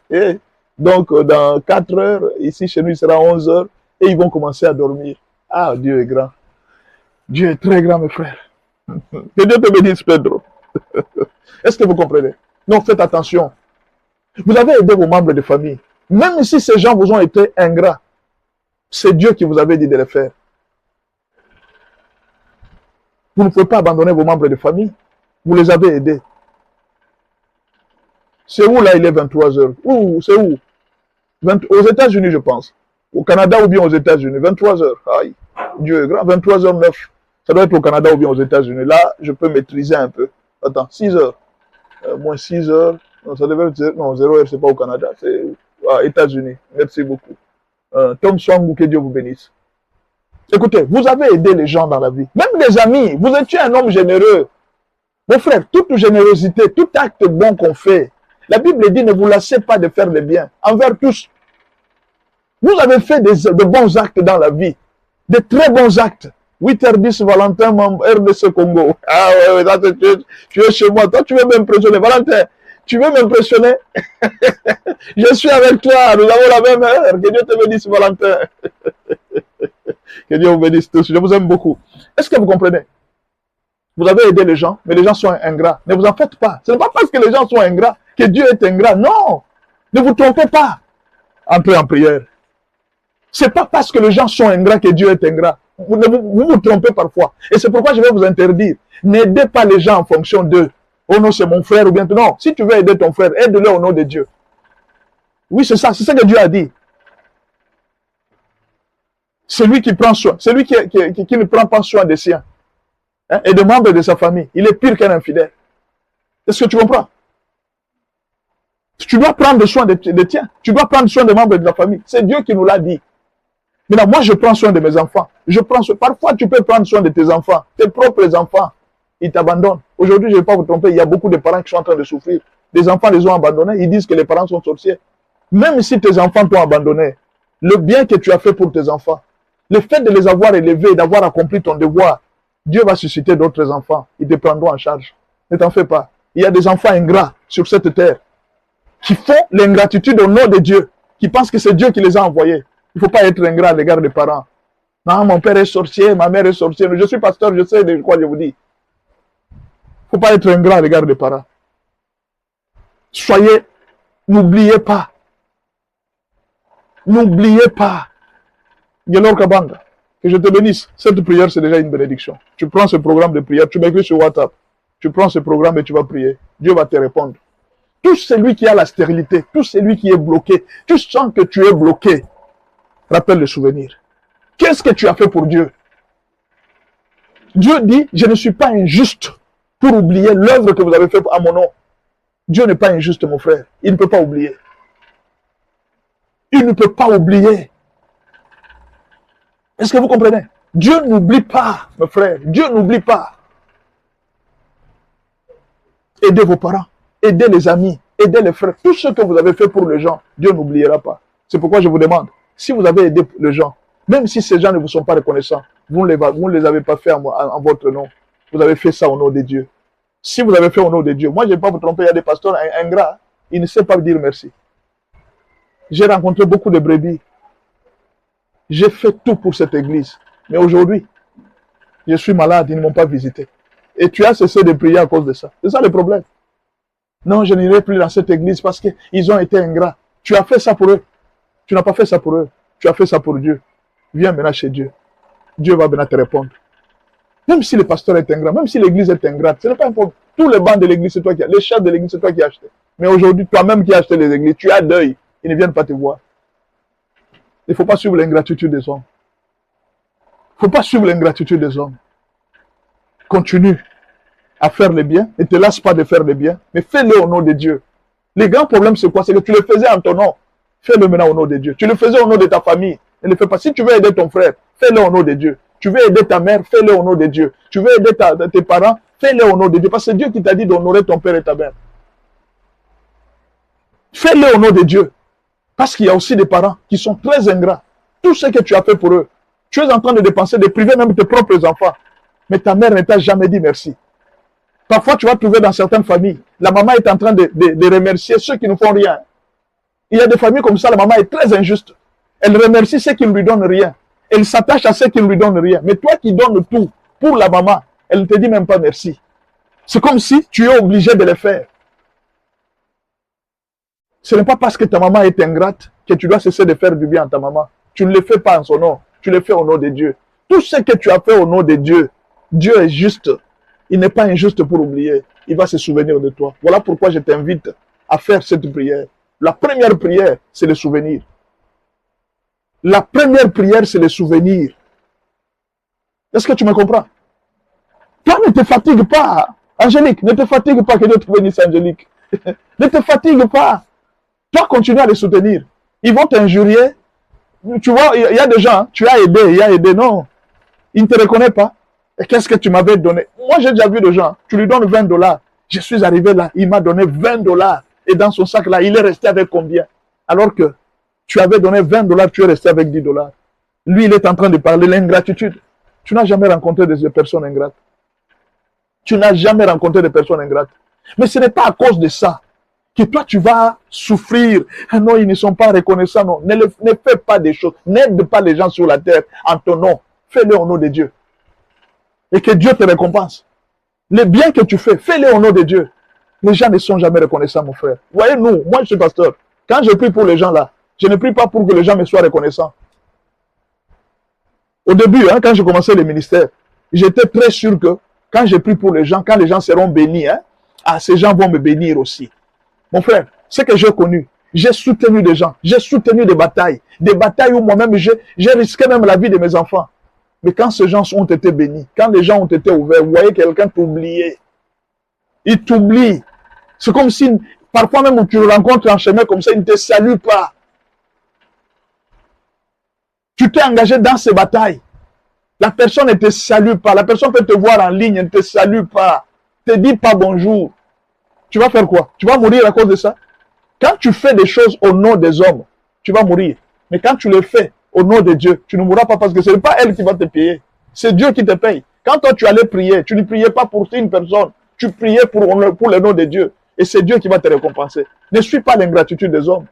Et donc, dans 4 heures, ici, chez nous, il sera 11 heures et ils vont commencer à dormir. Ah, Dieu est grand. Dieu est très grand, mes frères. Que Dieu te bénisse, Pedro. Est-ce que vous comprenez? Non, faites attention. Vous avez aidé vos membres de famille. Même si ces gens vous ont été ingrats, c'est Dieu qui vous avait dit de le faire. Vous ne pouvez pas abandonner vos membres de famille. Vous les avez aidés. C'est où là, il est 23 heures? Où? C'est où? Aux États-Unis, je pense. Au Canada ou bien aux États-Unis. 23 heures. Aïe. Dieu est grand. 23h09. Ça doit être au Canada ou bien aux États-Unis. Là, je peux maîtriser un peu. Attends, 6 heures. Moins 6 heures. Non, ça devait être... Non, 0 heure, c'est pas au Canada. C'est aux États-Unis. Merci beaucoup. Tom Swang, que Dieu vous bénisse. Écoutez, vous avez aidé les gens dans la vie. Même les amis. Vous étiez un homme généreux. Mon frère, toute générosité, tout acte bon qu'on fait, la Bible dit, ne vous lassez pas de faire le bien envers tous. Vous avez fait de bons actes dans la vie. De très bons actes. 8h10, Valentin, RDC Congo. Ah ouais, là, tu es chez moi. Toi, tu veux m'impressionner. Valentin, tu veux m'impressionner? Je suis avec toi. Nous avons la même heure. Que Dieu te bénisse, Valentin. Que Dieu vous bénisse tous. Je vous aime beaucoup. Est-ce que vous comprenez? Vous avez aidé les gens, mais les gens sont ingrats. Ne vous en faites pas. Ce n'est pas parce que les gens sont ingrats que Dieu est ingrat. Non. Ne vous trompez pas. Entrez en prière. Ce n'est pas parce que les gens sont ingrats que Dieu est ingrat. Vous vous trompez parfois. Et c'est pourquoi je vais vous interdire. N'aidez pas les gens en fonction d'eux. Oh non, c'est mon frère ou bien... Non, si tu veux aider ton frère, aide-le au nom de Dieu. Oui, c'est ça. C'est ça que Dieu a dit. Celui qui prend soin, celui qui ne prend pas soin des siens, hein, et des membres de sa famille, il est pire qu'un infidèle. Est-ce que tu comprends? Tu dois prendre soin de tiens. Tu dois prendre soin des membres de ta famille. C'est Dieu qui nous l'a dit. Maintenant, moi, je prends soin de mes enfants. Parfois, tu peux prendre soin de tes enfants, tes propres enfants. Ils t'abandonnent. Aujourd'hui, je ne vais pas vous tromper, il y a beaucoup de parents qui sont en train de souffrir. Les enfants les ont abandonnés. Ils disent que les parents sont sorciers. Même si tes enfants t'ont abandonné, le bien que tu as fait pour tes enfants, le fait de les avoir élevés, d'avoir accompli ton devoir, Dieu va susciter d'autres enfants. Ils te prendront en charge. Ne t'en fais pas. Il y a des enfants ingrats sur cette terre qui font l'ingratitude au nom de Dieu, qui pensent que c'est Dieu qui les a envoyés. Il ne faut pas être ingrat à l'égard des parents. Non, mon père est sorcier, ma mère est sorcière. Je suis pasteur, je sais de quoi je vous dis. Il ne faut pas être ingrat à l'égard des parents. Soyez, n'oubliez pas. N'oubliez pas. Gelor Kabanga, que je te bénisse. Cette prière, c'est déjà une bénédiction. Tu prends ce programme de prière, tu m'écris sur WhatsApp. Tu prends ce programme et tu vas prier. Dieu va te répondre. Tout celui qui a la stérilité, tout celui qui est bloqué, tu sens que tu es bloqué, rappelle le souvenir. Qu'est-ce que tu as fait pour Dieu? Dieu dit, je ne suis pas injuste pour oublier l'œuvre que vous avez faite à mon nom. Dieu n'est pas injuste, mon frère. Il ne peut pas oublier. Il ne peut pas oublier. Est-ce que vous comprenez? Dieu n'oublie pas, mes frères. Dieu n'oublie pas. Aidez vos parents, aidez les amis, aidez les frères. Tout ce que vous avez fait pour les gens, Dieu n'oubliera pas. C'est pourquoi je vous demande, si vous avez aidé les gens, même si ces gens ne vous sont pas reconnaissants, vous ne les avez pas fait en votre nom. Vous avez fait ça au nom de Dieu. Si vous avez fait au nom de Dieu, moi je ne vais pas vous tromper, il y a des pasteurs ingrats, ils ne savent pas dire merci. J'ai rencontré beaucoup de brebis. J'ai fait tout pour cette église. Mais aujourd'hui, je suis malade, ils ne m'ont pas visité. Et tu as cessé de prier à cause de ça. C'est ça le problème. Non, je n'irai plus dans cette église parce qu'ils ont été ingrats. Tu as fait ça pour eux. Tu n'as pas fait ça pour eux. Tu as fait ça pour Dieu. Viens maintenant chez Dieu. Dieu va maintenant te répondre. Même si le pasteur est ingrat, même si l'église est ingrate, ce n'est pas important. Tous les bancs de l'église, c'est toi qui as. Les chefs de l'église, c'est toi qui as acheté. Mais aujourd'hui, toi-même qui as acheté les églises, tu as deuil. Ils ne viennent pas te voir. Il ne faut pas suivre l'ingratitude des hommes. Il ne faut pas suivre l'ingratitude des hommes. Continue à faire le bien. Ne te lasse pas de faire le bien. Mais fais-le au nom de Dieu. Les grands problèmes, c'est quoi? C'est que tu le faisais en ton nom. Fais-le maintenant au nom de Dieu. Tu le faisais au nom de ta famille. Ne le fais pas. Si tu veux aider ton frère, fais-le au nom de Dieu. Tu veux aider ta mère, fais-le au nom de Dieu. Tu veux aider tes parents, fais-le au nom de Dieu. Parce que c'est Dieu qui t'a dit d'honorer ton père et ta mère. Fais-le au nom de Dieu. Parce qu'il y a aussi des parents qui sont très ingrats. Tout ce que tu as fait pour eux, tu es en train de dépenser, de priver même tes propres enfants. Mais ta mère ne t'a jamais dit merci. Parfois, tu vas trouver dans certaines familles, la maman est en train de remercier ceux qui ne font rien. Il y a des familles comme ça, la maman est très injuste. Elle remercie ceux qui ne lui donnent rien. Elle s'attache à ceux qui ne lui donnent rien. Mais toi qui donnes tout pour la maman, elle ne te dit même pas merci. C'est comme si tu es obligé de le faire. Ce n'est pas parce que ta maman est ingrate que tu dois cesser de faire du bien à ta maman. Tu ne le fais pas en son nom. Tu le fais au nom de Dieu. Tout ce que tu as fait au nom de Dieu, Dieu est juste. Il n'est pas injuste pour oublier. Il va se souvenir de toi. Voilà pourquoi je t'invite à faire cette prière. La première prière, c'est le souvenir. La première prière, c'est le souvenir. Est-ce que tu me comprends? Toi, ne te fatigue pas. Angélique, ne te fatigue pas, que Dieu te bénisse, Angélique. Ne te fatigue pas. Toi, continue à les soutenir. Ils vont t'injurier. Tu vois, il y a des gens, tu as aidé, il y a aidé, non. Ils ne te reconnaissent pas. Et qu'est-ce que tu m'avais donné? Moi, j'ai déjà vu des gens, tu lui donnes 20 $. Je suis arrivé là, il m'a donné 20 $. Et dans son sac là, il est resté avec combien? Alors que tu avais donné 20 $, tu es resté avec 10 $. Lui, il est en train de parler de l'ingratitude. Tu n'as jamais rencontré des personnes ingrates. Tu n'as jamais rencontré des personnes ingrates. Mais ce n'est pas à cause de ça que toi tu vas souffrir. Ah non, ils ne sont pas reconnaissants. Non, ne fais pas des choses. N'aide pas les gens sur la terre en ton nom. Fais-le au nom de Dieu. Et que Dieu te récompense. Les biens que tu fais, fais-les au nom de Dieu. Les gens ne sont jamais reconnaissants, mon frère. Voyez, moi je suis pasteur. Quand je prie pour les gens là, je ne prie pas pour que les gens me soient reconnaissants. Au début, quand j'ai commencé le ministère, j'étais très sûr que quand je prie pour les gens, quand les gens seront bénis, ces gens vont me bénir aussi. Mon frère, ce que j'ai connu, j'ai soutenu des gens, j'ai soutenu des batailles où moi-même, j'ai risqué même la vie de mes enfants. Mais quand ces gens ont été bénis, quand les gens ont été ouverts, vous voyez quelqu'un t'oublier. Il t'oublie. C'est comme si, parfois même où tu le rencontres en chemin comme ça, il ne te salue pas. Tu t'es engagé dans ces batailles. La personne ne te salue pas. La personne peut te voir en ligne, elle ne te salue pas. Ne te dit pas bonjour. Tu vas faire quoi? Tu vas mourir à cause de ça? Quand tu fais des choses au nom des hommes, tu vas mourir. Mais quand tu le fais au nom de Dieu, tu ne mourras pas parce que ce n'est pas elle qui va te payer. C'est Dieu qui te paye. Quand toi tu allais prier, tu ne priais pas pour une personne. Tu priais pour le nom de Dieu. Et c'est Dieu qui va te récompenser. Ne suis pas l'ingratitude des hommes.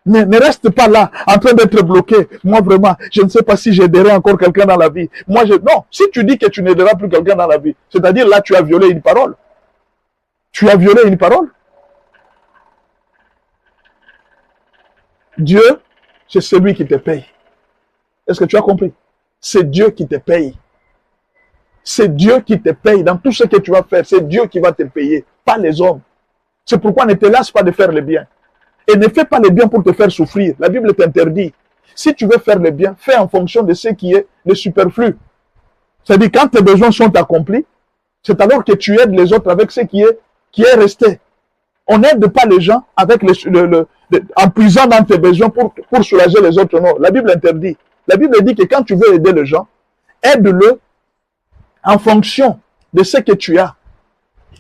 Ne reste pas là, en train d'être bloqué. Moi, vraiment, je ne sais pas si j'aiderai encore quelqu'un dans la vie. Non, si tu dis que tu n'aideras plus quelqu'un dans la vie, c'est-à-dire là, tu as violé une parole. Tu as violé une parole. Dieu, c'est celui qui te paye. Est-ce que tu as compris? C'est Dieu qui te paye. C'est Dieu qui te paye dans tout ce que tu vas faire. C'est Dieu qui va te payer, pas les hommes. C'est pourquoi ne te lasse pas de faire le bien. Et ne fais pas le bien pour te faire souffrir. La Bible t'interdit. Si tu veux faire le bien, fais en fonction de ce qui est le superflu. C'est-à-dire, quand tes besoins sont accomplis, c'est alors que tu aides les autres avec ce qui est resté. On n'aide pas les gens avec en puisant dans tes besoins pour soulager les autres. Non, la Bible interdit. La Bible dit que quand tu veux aider les gens, aide-le en fonction de ce que tu as.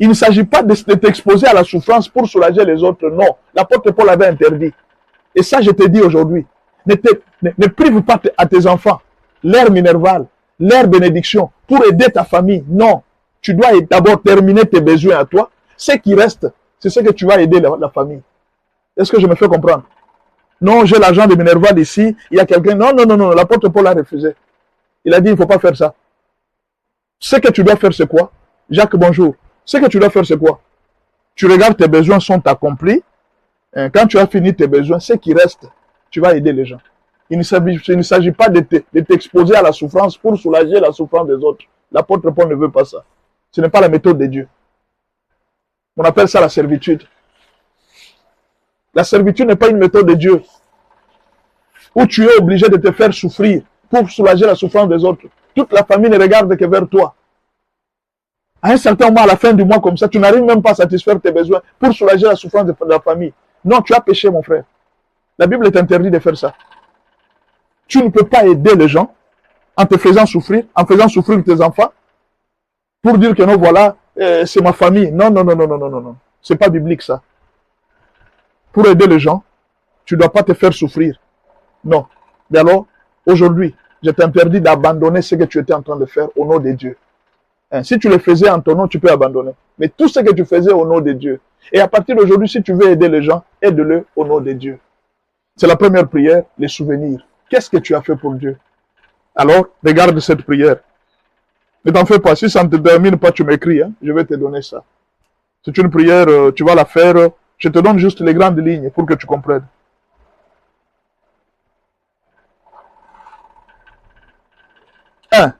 Il ne s'agit pas de t'exposer à la souffrance pour soulager les autres. Non, l'apôtre Paul avait interdit. Et ça, je te dis aujourd'hui, ne prive pas à tes enfants l'air minerval, l'air bénédiction pour aider ta famille. Non, tu dois d'abord terminer tes besoins à toi. Ce qui reste, c'est ce que tu vas aider la famille. Est-ce que je me fais comprendre? Non, j'ai l'argent de minerval ici, il y a quelqu'un. Non, l'apôtre Paul a refusé. Il a dit, il ne faut pas faire ça. Ce que tu dois faire, c'est quoi? Jacques, bonjour. Ce que tu dois faire, c'est quoi? Tu regardes, tes besoins sont accomplis. Quand tu as fini tes besoins, ce qui reste, tu vas aider les gens. Il ne s'agit pas de t'exposer à la souffrance pour soulager la souffrance des autres. L'apôtre Paul ne veut pas ça. Ce n'est pas la méthode de Dieu. On appelle ça la servitude. La servitude n'est pas une méthode de Dieu où tu es obligé de te faire souffrir pour soulager la souffrance des autres. Toute la famille ne regarde que vers toi. À un certain moment, à la fin du mois comme ça, tu n'arrives même pas à satisfaire tes besoins pour soulager la souffrance de la famille. Non, tu as péché, mon frère. La Bible t'interdit de faire ça. Tu ne peux pas aider les gens en te faisant souffrir, en faisant souffrir tes enfants, pour dire que non, voilà, c'est ma famille. Non. C'est pas biblique, ça. Pour aider les gens, tu ne dois pas te faire souffrir. Non. Mais alors, aujourd'hui, je t'interdis d'abandonner ce que tu étais en train de faire au nom de Dieu. Si tu le faisais en ton nom, tu peux abandonner. Mais tout ce que tu faisais au nom de Dieu. Et à partir d'aujourd'hui, si tu veux aider les gens, aide-le au nom de Dieu. C'est la première prière, les souvenirs. Qu'est-ce que tu as fait pour Dieu? Alors, regarde cette prière. Ne t'en fais pas. Si ça ne te termine pas, tu m'écris. Je vais te donner ça. C'est une prière, tu vas la faire. Je te donne juste les grandes lignes pour que tu comprennes. 1.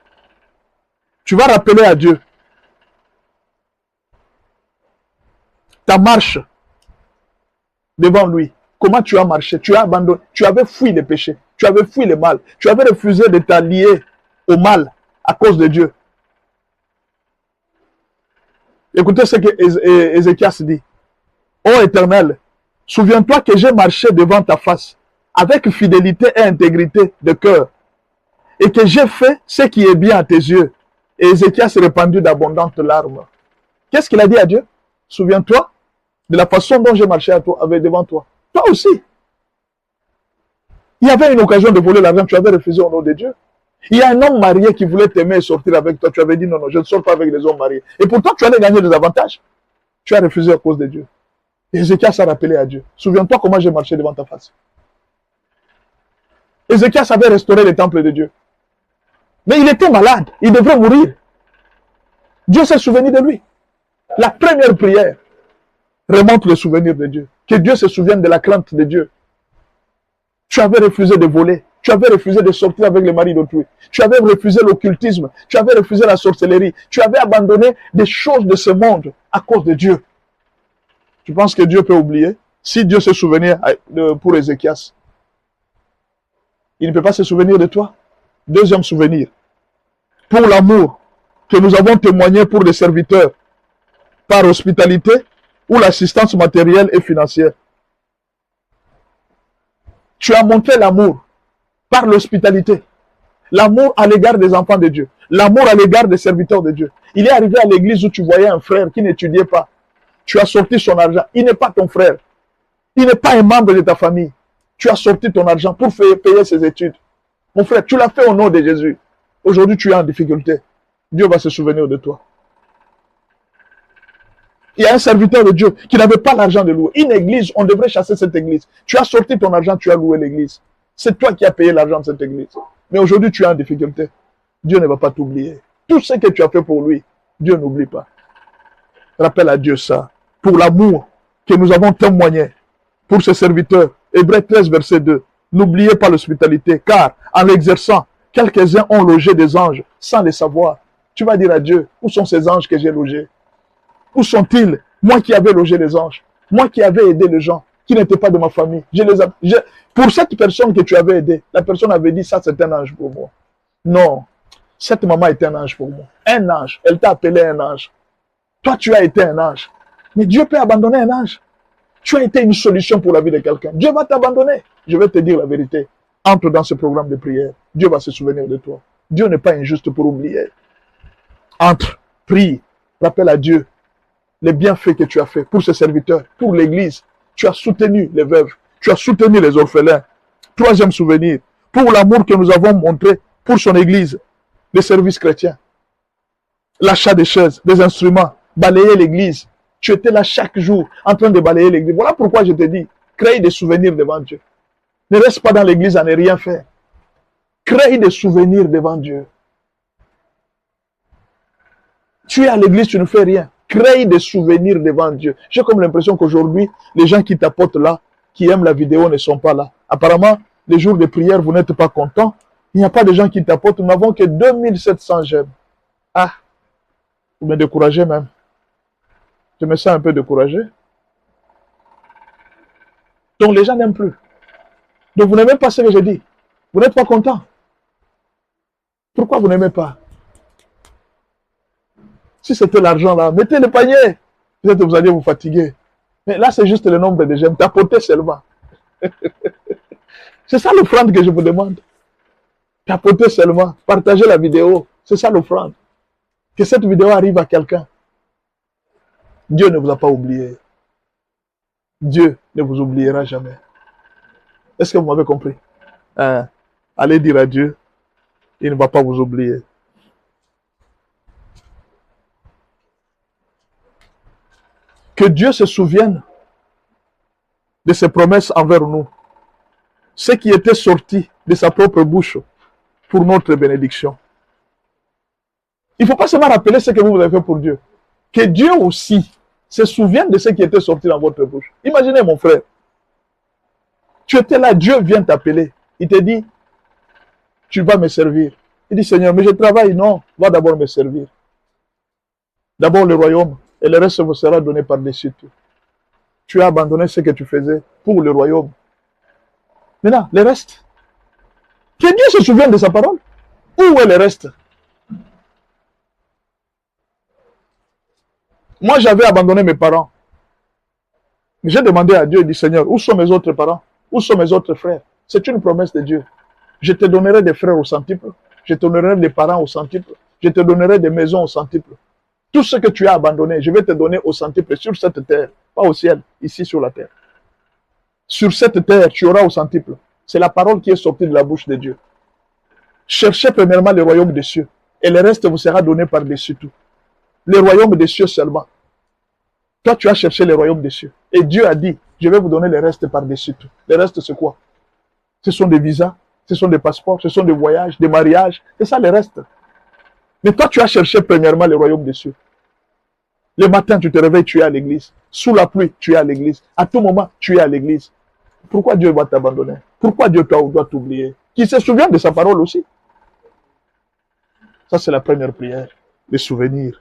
Tu vas rappeler à Dieu ta marche devant lui. Comment tu as marché? Tu as abandonné. Tu avais fui les péchés. Tu avais fui le mal. Tu avais refusé de t'allier au mal à cause de Dieu. Écoutez ce que Ézéchias dit. Ô Éternel, souviens-toi que j'ai marché devant ta face avec fidélité et intégrité de cœur et que j'ai fait ce qui est bien à tes yeux. Et Ézéchias s'est répandu d'abondantes larmes. Qu'est-ce qu'il a dit à Dieu? Souviens-toi de la façon dont j'ai marché devant toi. Toi aussi. Il y avait une occasion de voler l'argent, tu avais refusé au nom de Dieu. Il y a un homme marié qui voulait t'aimer et sortir avec toi. Tu avais dit non, non, je ne sors pas avec les hommes mariés. Et pourtant, tu allais gagner des avantages. Tu as refusé à cause de Dieu. Et Ézéchias a rappelé à Dieu. Souviens-toi comment j'ai marché devant ta face. Ézéchias avait restauré le temple de Dieu. Mais il était malade. Il devrait mourir. Dieu s'est souvenu de lui. La première prière remonte le souvenir de Dieu. Que Dieu se souvienne de la crainte de Dieu. Tu avais refusé de voler. Tu avais refusé de sortir avec le mari d'autrui. Tu avais refusé l'occultisme. Tu avais refusé la sorcellerie. Tu avais abandonné des choses de ce monde à cause de Dieu. Tu penses que Dieu peut oublier? Si Dieu se souvenait pour Ézéchias, il ne peut pas se souvenir de toi. Deuxième souvenir. Pour l'amour que nous avons témoigné pour les serviteurs par hospitalité ou l'assistance matérielle et financière. Tu as montré l'amour par l'hospitalité. L'amour à l'égard des enfants de Dieu. L'amour à l'égard des serviteurs de Dieu. Il est arrivé à l'église où tu voyais un frère qui n'étudiait pas. Tu as sorti son argent. Il n'est pas ton frère. Il n'est pas un membre de ta famille. Tu as sorti ton argent pour payer ses études. Mon frère, tu l'as fait au nom de Jésus. Aujourd'hui, tu es en difficulté. Dieu va se souvenir de toi. Il y a un serviteur de Dieu qui n'avait pas l'argent de louer. Une église, on devrait chasser cette église. Tu as sorti ton argent, tu as loué l'église. C'est toi qui as payé l'argent de cette église. Mais aujourd'hui, tu es en difficulté. Dieu ne va pas t'oublier. Tout ce que tu as fait pour lui, Dieu n'oublie pas. Rappelle à Dieu ça. Pour l'amour que nous avons témoigné pour ses serviteurs. Hébreux 13, verset 2. N'oubliez pas l'hospitalité, car en l'exerçant, quelques-uns ont logé des anges sans le savoir. Tu vas dire à Dieu, où sont ces anges que j'ai logés? Où sont-ils? Moi qui avais logé les anges, moi qui avais aidé les gens qui n'étaient pas de ma famille. Pour cette personne que tu avais aidé, la personne avait dit, ça c'est un ange pour moi. Non, cette maman était un ange pour moi. Un ange, elle t'a appelé un ange. Toi tu as été un ange. Mais Dieu peut abandonner un ange. Tu as été une solution pour la vie de quelqu'un. Dieu va t'abandonner. Je vais te dire la vérité. Entre dans ce programme de prière. Dieu va se souvenir de toi. Dieu n'est pas injuste pour oublier. Entre, prie, rappelle à Dieu les bienfaits que tu as fait pour ses serviteurs, pour l'église. Tu as soutenu les veuves. Tu as soutenu les orphelins. Troisième souvenir, pour l'amour que nous avons montré pour son église, les services chrétiens. L'achat des chaises, des instruments, balayer l'église. Tu étais là chaque jour en train de balayer l'église. Voilà pourquoi je te dis, crée des souvenirs devant Dieu. Ne reste pas dans l'église à ne rien faire. Crée des souvenirs devant Dieu. Tu es à l'église, tu ne fais rien. Crée des souvenirs devant Dieu. J'ai comme l'impression qu'aujourd'hui, les gens qui t'apportent là, qui aiment la vidéo, ne sont pas là. Apparemment, les jours de prière, vous n'êtes pas contents. Il n'y a pas de gens qui t'apportent. Nous n'avons que 2700 j'aime. Ah, vous me découragez même. Je me sens un peu découragé. Donc les gens n'aiment plus. Donc vous n'aimez pas ce que je dis. Vous n'êtes pas content. Pourquoi vous n'aimez pas? Si c'était l'argent là, mettez le panier. Peut-être vous allez vous fatiguer. Mais là, c'est juste le nombre de j'aime. Tapoter seulement. C'est ça l'offrande que je vous demande. Tapoter seulement. Partagez la vidéo. C'est ça l'offrande. Que cette vidéo arrive à quelqu'un. Dieu ne vous a pas oublié. Dieu ne vous oubliera jamais. Est-ce que vous m'avez compris? Allez dire à Dieu, il ne va pas vous oublier. Que Dieu se souvienne de ses promesses envers nous. Ce qui était sorti de sa propre bouche pour notre bénédiction. Il ne faut pas seulement rappeler ce que vous avez fait pour Dieu. Que Dieu aussi se souvienne de ce qui était sorti dans votre bouche. Imaginez mon frère. Tu étais là, Dieu vient t'appeler. Il te dit, tu vas me servir. Il dit, Seigneur, mais je travaille. Non, va d'abord me servir. D'abord le royaume. Et le reste vous sera donné par-dessus tout. Tu as abandonné ce que tu faisais pour le royaume. Maintenant, le reste. Que Dieu se souvienne de sa parole. Où est le reste? Moi, j'avais abandonné mes parents. J'ai demandé à Dieu, il dit, Seigneur, où sont mes autres parents? Où sont mes autres frères? C'est une promesse de Dieu. Je te donnerai des frères au centuple. Je te donnerai des parents au centuple. Je te donnerai des maisons au centuple. Tout ce que tu as abandonné, je vais te donner au centuple sur cette terre. Pas au ciel, ici sur la terre. Sur cette terre, tu auras au centuple. C'est la parole qui est sortie de la bouche de Dieu. Cherchez premièrement le royaume des cieux. Et le reste vous sera donné par-dessus tout. Le royaume des cieux seulement. Toi, tu as cherché le royaume des cieux. Et Dieu a dit, je vais vous donner le reste par-dessus tout. Le reste, c'est quoi? Ce sont des visas, ce sont des passeports, ce sont des voyages, des mariages. C'est ça le reste. Mais toi, tu as cherché premièrement le royaume des cieux. Le matin, tu te réveilles, tu es à l'église. Sous la pluie, tu es à l'église. À tout moment, tu es à l'église. Pourquoi Dieu va t'abandonner? Pourquoi Dieu doit t'oublier? Qu'il se souvient de sa parole aussi. Ça, c'est la première prière. Les souvenirs.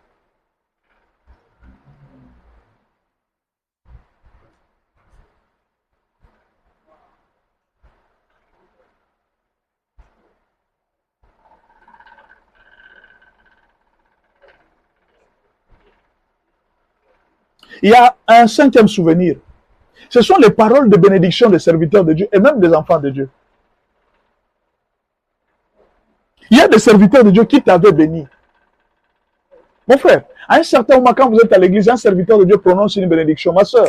Il y a un cinquième souvenir. Ce sont les paroles de bénédiction des serviteurs de Dieu et même des enfants de Dieu. Il y a des serviteurs de Dieu qui t'avaient béni. Mon frère, à un certain moment, quand vous êtes à l'église, un serviteur de Dieu prononce une bénédiction. Ma soeur,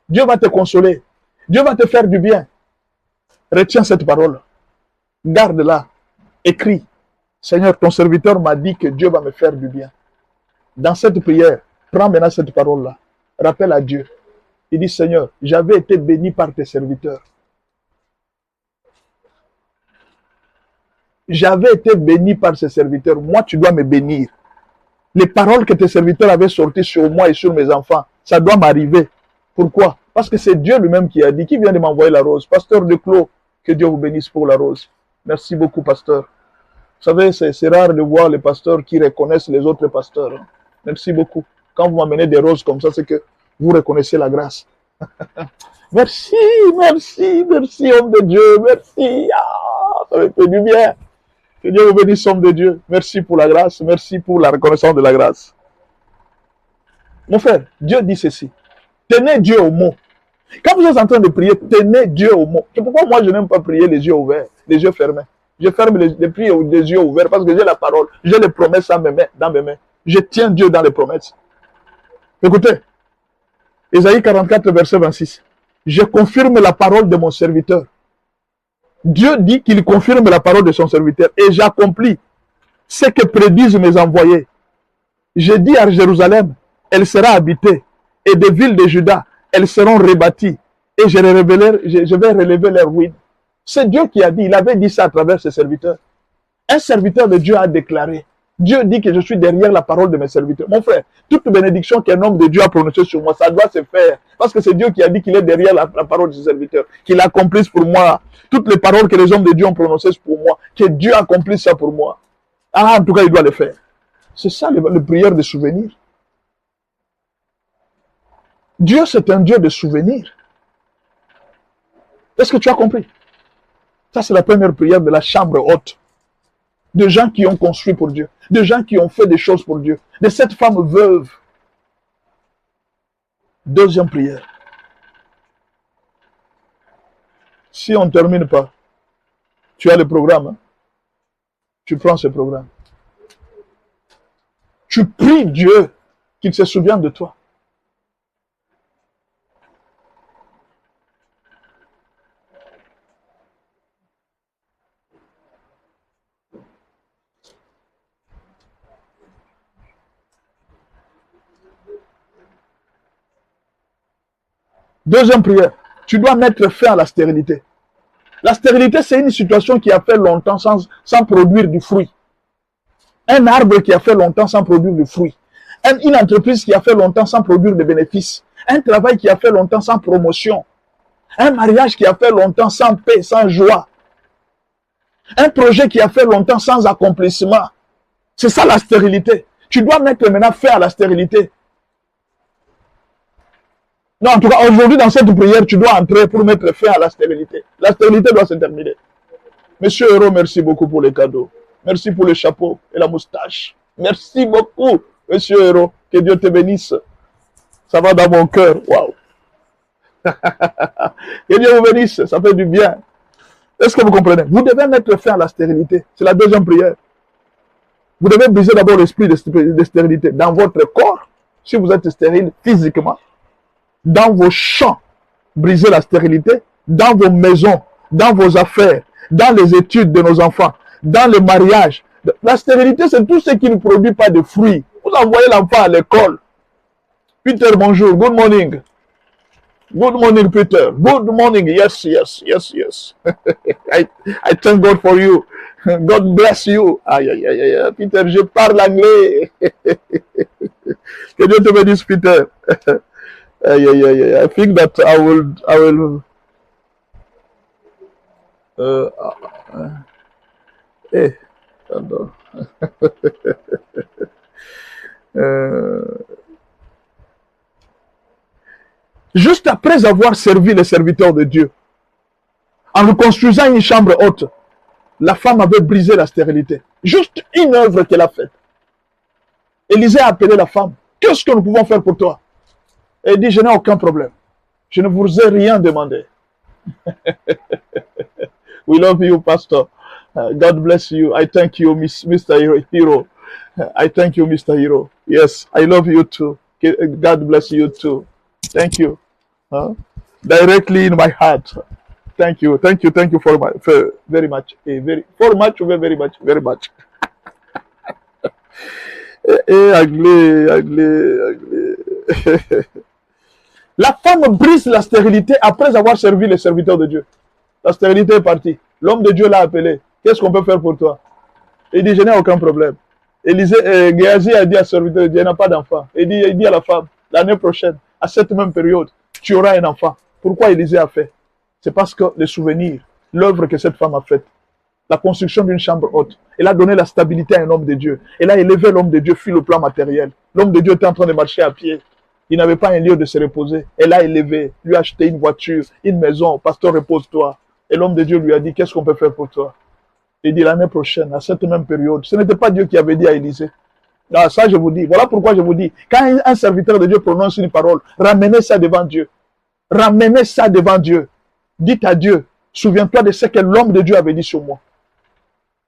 Dieu va te consoler. Dieu va te faire du bien. Retiens cette parole. Garde-la. Écris. Seigneur, ton serviteur m'a dit que Dieu va me faire du bien. Dans cette prière, prends maintenant cette parole-là. Rappelle à Dieu. Il dit, Seigneur, j'avais été béni par tes serviteurs. J'avais été béni par ces serviteurs. Moi, tu dois me bénir. Les paroles que tes serviteurs avaient sorties sur moi et sur mes enfants, ça doit m'arriver. Pourquoi? Parce que c'est Dieu lui-même qui a dit, qui vient de m'envoyer la rose. Pasteur Declos, que Dieu vous bénisse pour la rose. Merci beaucoup, pasteur. Vous savez, c'est rare de voir les pasteurs qui reconnaissent les autres pasteurs. Merci beaucoup. Quand vous m'amenez des roses comme ça, c'est que vous reconnaissez la grâce. Merci, merci, merci, homme de Dieu. Merci. Ah, ça me fait du bien. Que Dieu vous bénisse, homme de Dieu. Merci pour la grâce. Merci pour la reconnaissance de la grâce. Mon frère, Dieu dit ceci. Tenez Dieu au mot. Quand vous êtes en train de prier, tenez Dieu au mot. C'est pourquoi moi, je n'aime pas prier les yeux ouverts, les yeux fermés. Je ferme les prières des yeux ouverts parce que j'ai la parole. J'ai les promesses dans mes mains. Je tiens Dieu dans les promesses. Écoutez, Ésaïe 44, verset 26. Je confirme la parole de mon serviteur. Dieu dit qu'il confirme la parole de son serviteur. Et j'accomplis ce que prédisent mes envoyés. J'ai dit à Jérusalem, elle sera habitée. Et des villes de Juda, elles seront rebâties. Et je vais relever leurs ruines. C'est Dieu qui a dit, il avait dit ça à travers ses serviteurs. Un serviteur de Dieu a déclaré. Dieu dit que je suis derrière la parole de mes serviteurs. Mon frère, toute bénédiction qu'un homme de Dieu a prononcée sur moi, ça doit se faire. Parce que c'est Dieu qui a dit qu'il est derrière la parole de ses serviteurs. Qu'il accomplisse pour moi toutes les paroles que les hommes de Dieu ont prononcées pour moi. Que Dieu accomplisse ça pour moi. Ah, en tout cas, il doit le faire. C'est ça le prière de souvenir. Dieu, c'est un Dieu de souvenirs. Est-ce que tu as compris? Ça, c'est la première prière de la chambre haute. De gens qui ont construit pour Dieu. De gens qui ont fait des choses pour Dieu. De cette femme veuve. Deuxième prière. Si on ne termine pas, tu as le programme. Hein? Tu prends ce programme. Tu pries Dieu qu'il se souvienne de toi. Deuxième prière, tu dois mettre fin à la stérilité. La stérilité, c'est une situation qui a fait longtemps sans produire du fruit. Un arbre qui a fait longtemps sans produire du fruit. Une entreprise qui a fait longtemps sans produire de bénéfices. Un travail qui a fait longtemps sans promotion. Un mariage qui a fait longtemps sans paix, sans joie. Un projet qui a fait longtemps sans accomplissement. C'est ça la stérilité. Tu dois mettre maintenant fin à la stérilité. Non, en tout cas, aujourd'hui, dans cette prière, tu dois entrer pour mettre fin à la stérilité. La stérilité doit se terminer. Monsieur Héros, merci beaucoup pour les cadeaux. Merci pour le chapeau et la moustache. Merci beaucoup, Monsieur Héros. Que Dieu te bénisse. Ça va dans mon cœur. Waouh. Que Dieu vous bénisse. Ça fait du bien. Est-ce que vous comprenez? Vous devez mettre fin à la stérilité. C'est la deuxième prière. Vous devez briser d'abord l'esprit de stérilité dans votre corps. Si vous êtes stérile physiquement. Dans vos champs, briser la stérilité, dans vos maisons, dans vos affaires, dans les études de nos enfants, dans le mariage. La stérilité, c'est tout ce qui ne produit pas de fruits. Vous envoyez l'enfant à l'école. Peter, bonjour. Good morning. Good morning, Peter. Good morning. Yes, yes, yes, yes. I thank God for you. God bless you. Aïe, aïe, aïe, aïe. Peter, je parle anglais. Que Dieu te bénisse, Peter. Aïe, aïe, aïe, aïe. I think that I will. Hey, pardon. Juste après avoir servi les serviteurs de Dieu, en reconstruisant une chambre haute, la femme avait brisé la stérilité. Juste une œuvre qu'elle a faite. Élisée a appelé la femme. Qu'est-ce que nous pouvons faire pour toi? Elle dit, je n'ai aucun problème. Je ne vous ai rien demandé. We love you, Pastor. God bless you. I thank you, Mr. Hero. I thank you, Mr. Hero. Yes, I love you too. God bless you too. Thank you. Directly in my heart. Thank you for very much. Very much. La femme brise la stérilité après avoir servi les serviteurs de Dieu. La stérilité est partie. L'homme de Dieu l'a appelé. Qu'est-ce qu'on peut faire pour toi? Il dit, je n'ai aucun problème. Géasi a dit à serviteur de Dieu, il n'a pas d'enfant. Il dit à la femme, l'année prochaine, à cette même période, tu auras un enfant. Pourquoi Élisée a fait? C'est parce que les souvenirs, l'œuvre que cette femme a faite, la construction d'une chambre haute, elle a donné la stabilité à un homme de Dieu. Elle a élevé l'homme de Dieu sur le plan matériel. L'homme de Dieu était en train de marcher à pied. Il n'avait pas un lieu de se reposer. Elle a élevé, lui a acheté une voiture, une maison. Pasteur, repose-toi. Et l'homme de Dieu lui a dit, qu'est-ce qu'on peut faire pour toi? Il dit, l'année prochaine, à cette même période, ce n'était pas Dieu qui avait dit à Élisée. Ah, ça, je vous dis. Voilà pourquoi je vous dis, quand un serviteur de Dieu prononce une parole, ramenez ça devant Dieu. Ramenez ça devant Dieu. Dites à Dieu, souviens-toi de ce que l'homme de Dieu avait dit sur moi.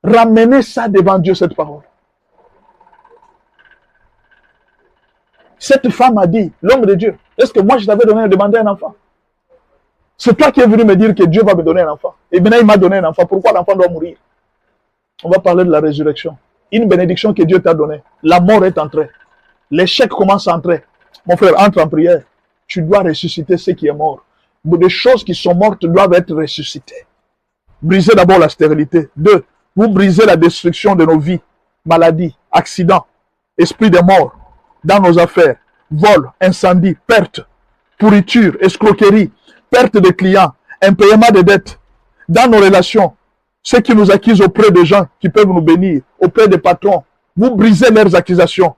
Ramenez ça devant Dieu, cette parole. Cette femme a dit, l'homme de Dieu, est-ce que moi je t'avais demandé un enfant? C'est toi qui es venu me dire que Dieu va me donner un enfant. Et maintenant il m'a donné un enfant. Pourquoi l'enfant doit mourir? On va parler de la résurrection. Une bénédiction que Dieu t'a donnée. La mort est entrée. L'échec commence à entrer. Mon frère, entre en prière. Tu dois ressusciter ce qui est mort. Des choses qui sont mortes doivent être ressuscitées. Brisez d'abord la stérilité. 2. Vous brisez la destruction de nos vies. Maladies, accidents, esprit de mort dans nos affaires, vol, incendie, perte, pourriture, escroquerie, perte de clients, impayement de dettes, dans nos relations, ceux qui nous accusent auprès des gens qui peuvent nous bénir, auprès des patrons, vous brisez leurs accusations.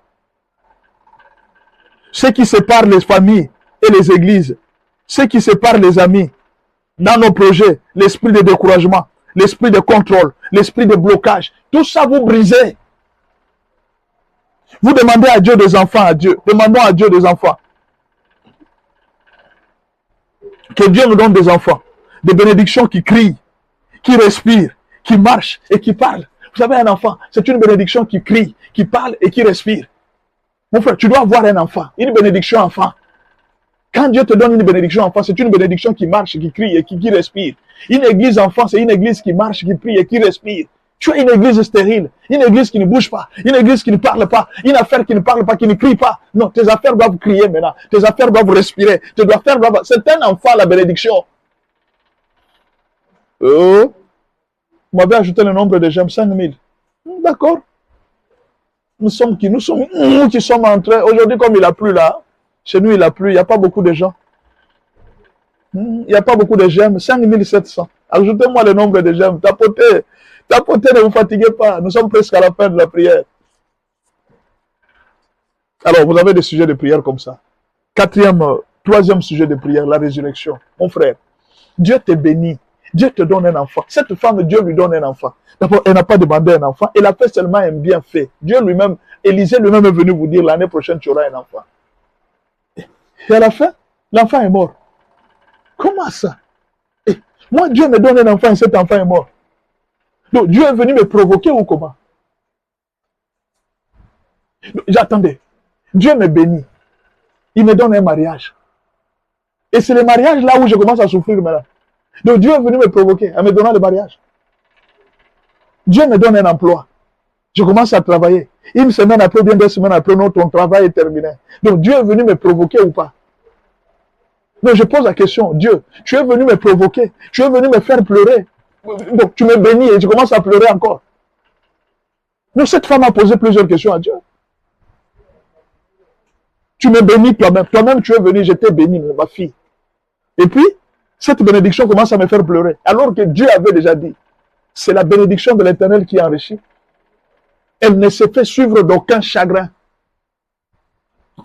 Ceux qui séparent les familles et les églises, ceux qui séparent les amis, dans nos projets, l'esprit de découragement, l'esprit de contrôle, l'esprit de blocage, tout ça vous brisez. Vous demandez à Dieu des enfants, à Dieu. Demandons à Dieu des enfants. Que Dieu nous donne des enfants. Des bénédictions qui crient, qui respirent, qui marchent et qui parlent. Vous savez, un enfant, c'est une bénédiction qui crie, qui parle et qui respire. Mon frère, tu dois avoir un enfant, une bénédiction enfant. Quand Dieu te donne une bénédiction enfant, c'est une bénédiction qui marche, qui crie et qui respire. Une église enfant, c'est une église qui marche, qui prie et qui respire. Tu as une église stérile, une église qui ne bouge pas, une église qui ne parle pas, une affaire qui ne parle pas, qui ne crie pas. Non, tes affaires doivent crier maintenant, tes affaires doivent respirer, tes affaires doivent... C'est un enfant, la bénédiction. Vous m'avez ajouté le nombre de j'aime, 5000. D'accord. Nous sommes qui? Nous qui sommes entrés. Aujourd'hui, comme il a plu là, chez nous il a plu, il n'y a pas beaucoup de gens. Il n'y a pas beaucoup de j'aime, 5700. Ajoutez-moi le nombre de j'aime, tapotez. Tapotez, ne vous fatiguez pas. Nous sommes presque à la fin de la prière. Alors, vous avez des sujets de prière comme ça. Troisième sujet de prière, la résurrection. Mon frère, Dieu te bénit. Dieu te donne un enfant. Cette femme, Dieu lui donne un enfant. D'abord, elle n'a pas demandé un enfant. Elle a fait seulement un bienfait. Dieu lui-même, Élisée lui-même est venu vous dire, l'année prochaine, tu auras un enfant. Et à la fin, l'enfant est mort. Comment ça? Moi, Dieu me donne un enfant et cet enfant est mort. Donc, Dieu est venu me provoquer ou comment? J'attendais. Dieu me bénit. Il me donne un mariage. Et c'est le mariage là où je commence à souffrir maintenant. Donc Dieu est venu me provoquer, en me donnant le mariage. Dieu me donne un emploi. Je commence à travailler. Une semaine après, bien 2 semaines après, non, ton travail est terminé. Donc Dieu est venu me provoquer ou pas? Donc je pose la question, Dieu, tu es venu me provoquer, tu es venu me faire pleurer. Donc tu me bénis et je commence à pleurer encore. Donc cette femme a posé plusieurs questions à Dieu. Tu me bénis toi-même. Toi-même, tu es venu, je t'ai béni, ma fille. Et puis, cette bénédiction commence à me faire pleurer. Alors que Dieu avait déjà dit, c'est la bénédiction de l'Éternel qui enrichit. Elle ne se fait suivre d'aucun chagrin.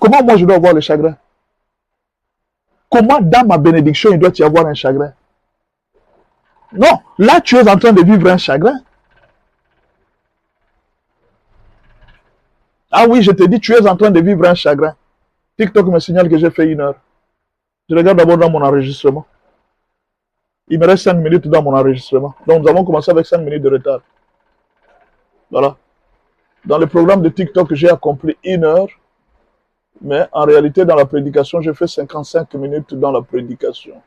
Comment moi je dois avoir le chagrin? Comment dans ma bénédiction il doit y avoir un chagrin? Non, là tu es en train de vivre un chagrin. Ah oui, je te dis, tu es en train de vivre un chagrin. TikTok me signale que j'ai fait 1 heure. Je regarde d'abord dans mon enregistrement. Il me reste 5 minutes dans mon enregistrement. Donc nous avons commencé avec 5 minutes de retard. Voilà. Dans le programme de TikTok, j'ai accompli 1 heure. Mais en réalité, dans la prédication, j'ai fait 55 minutes dans la prédication.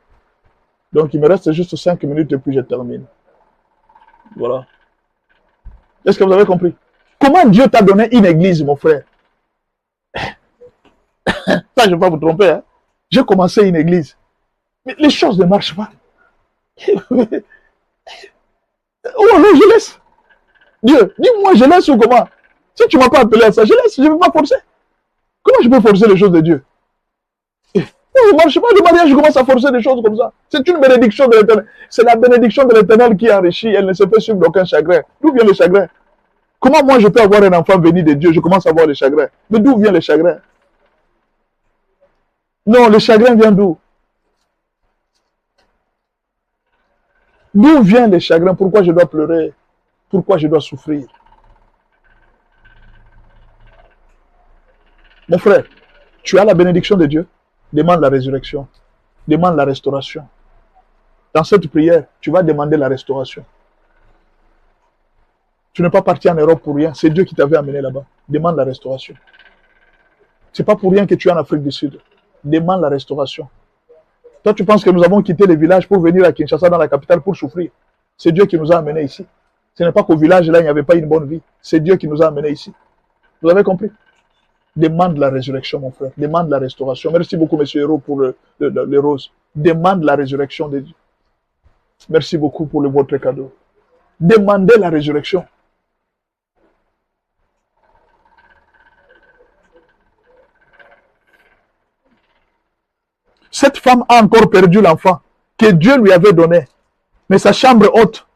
Donc il me reste juste 5 minutes et puis je termine. Voilà. Est-ce que vous avez compris? Comment Dieu t'a donné une église, mon frère? Ça, je ne vais pas vous tromper. Hein? J'ai commencé une église. Mais les choses ne marchent pas. Oh non, je laisse. Dieu, dis-moi, je laisse ou comment? Si tu ne m'as pas appelé à ça, je laisse, je ne vais pas forcer. Comment je peux forcer les choses de Dieu? Ça ne marche pas, le mariage, je commence à forcer des choses comme ça. C'est une bénédiction de l'Éternel. C'est la bénédiction de l'Éternel qui enrichit. Elle ne se fait suivre d'aucun chagrin. D'où vient le chagrin? Comment moi je peux avoir un enfant béni de Dieu? Je commence à avoir le chagrin. Mais d'où vient le chagrin? Non, le chagrin vient d'où? D'où vient le chagrin? Pourquoi je dois pleurer? Pourquoi je dois souffrir? Mon frère, tu as la bénédiction de Dieu. Demande la résurrection. Demande la restauration. Dans cette prière, tu vas demander la restauration. Tu n'es pas parti en Europe pour rien. C'est Dieu qui t'avait amené là-bas. Demande la restauration. Ce n'est pas pour rien que tu es en Afrique du Sud. Demande la restauration. Toi, tu penses que nous avons quitté les villages pour venir à Kinshasa, dans la capitale, pour souffrir. C'est Dieu qui nous a amenés ici. Ce n'est pas qu'au village, là, il n'y avait pas une bonne vie. C'est Dieu qui nous a amenés ici. Vous avez compris? Demande la résurrection, mon frère. Demande la restauration. Merci beaucoup, monsieur Héros, pour le rose. Demande la résurrection de Dieu. Merci beaucoup pour votre cadeau. Demandez la résurrection. Cette femme a encore perdu l'enfant que Dieu lui avait donné. Mais sa chambre haute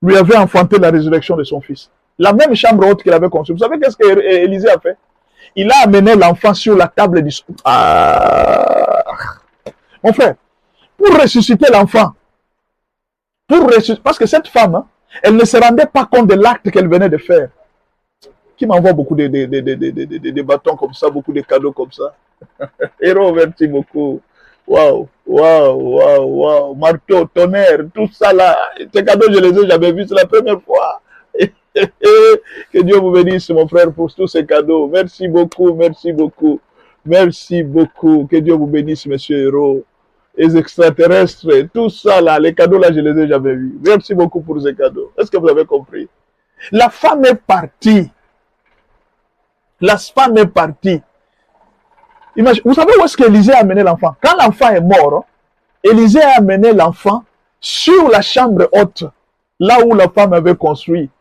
lui avait enfanté la résurrection de son fils. La même chambre haute qu'il avait conçue. Vous savez qu'est-ce qu'Élisée a fait? Il a amené l'enfant sur la table du... Mon frère, pour ressusciter l'enfant, parce que cette femme, hein, elle ne se rendait pas compte de l'acte qu'elle venait de faire. Qui m'envoie beaucoup de bâtons comme ça, beaucoup de cadeaux comme ça. Héros, merci beaucoup. Waouh, waouh, waouh, waouh. Marteau, tonnerre, tout ça là. Ces cadeaux, je les ai jamais vus, c'est la première fois. Que Dieu vous bénisse, mon frère, pour tous ces cadeaux. Merci beaucoup, merci beaucoup. Merci beaucoup. Que Dieu vous bénisse, monsieur Héros. Les extraterrestres, tout ça là, les cadeaux là, je les ai jamais vus. Merci beaucoup pour ces cadeaux. Est-ce que vous avez compris? La femme est partie. La femme est partie. Imagine, vous savez où est-ce qu'Élisée a amené l'enfant? Quand l'enfant est mort, hein, Élisée a amené l'enfant sur la chambre haute, là où la femme avait construit.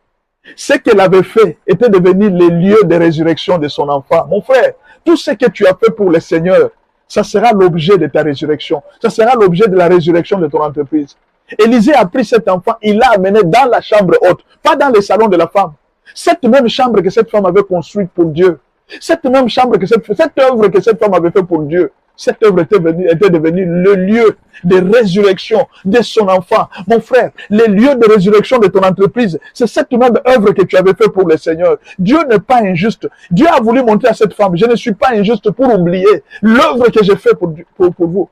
Ce qu'elle avait fait était devenu le lieu de résurrection de son enfant. Mon frère, tout ce que tu as fait pour le Seigneur, ça sera l'objet de ta résurrection. Ça sera l'objet de la résurrection de ton entreprise. Élisée a pris cet enfant, il l'a amené dans la chambre haute, pas dans le salon de la femme. Cette même chambre que cette femme avait construite pour Dieu. Cette même chambre que cette œuvre que cette femme avait fait pour Dieu, cette œuvre était devenue le lieu de résurrection de son enfant. Mon frère, le lieu de résurrection de ton entreprise, c'est cette même œuvre que tu avais fait pour le Seigneur. Dieu n'est pas injuste. Dieu a voulu montrer à cette femme, je ne suis pas injuste pour oublier l'œuvre que j'ai fait pour vous.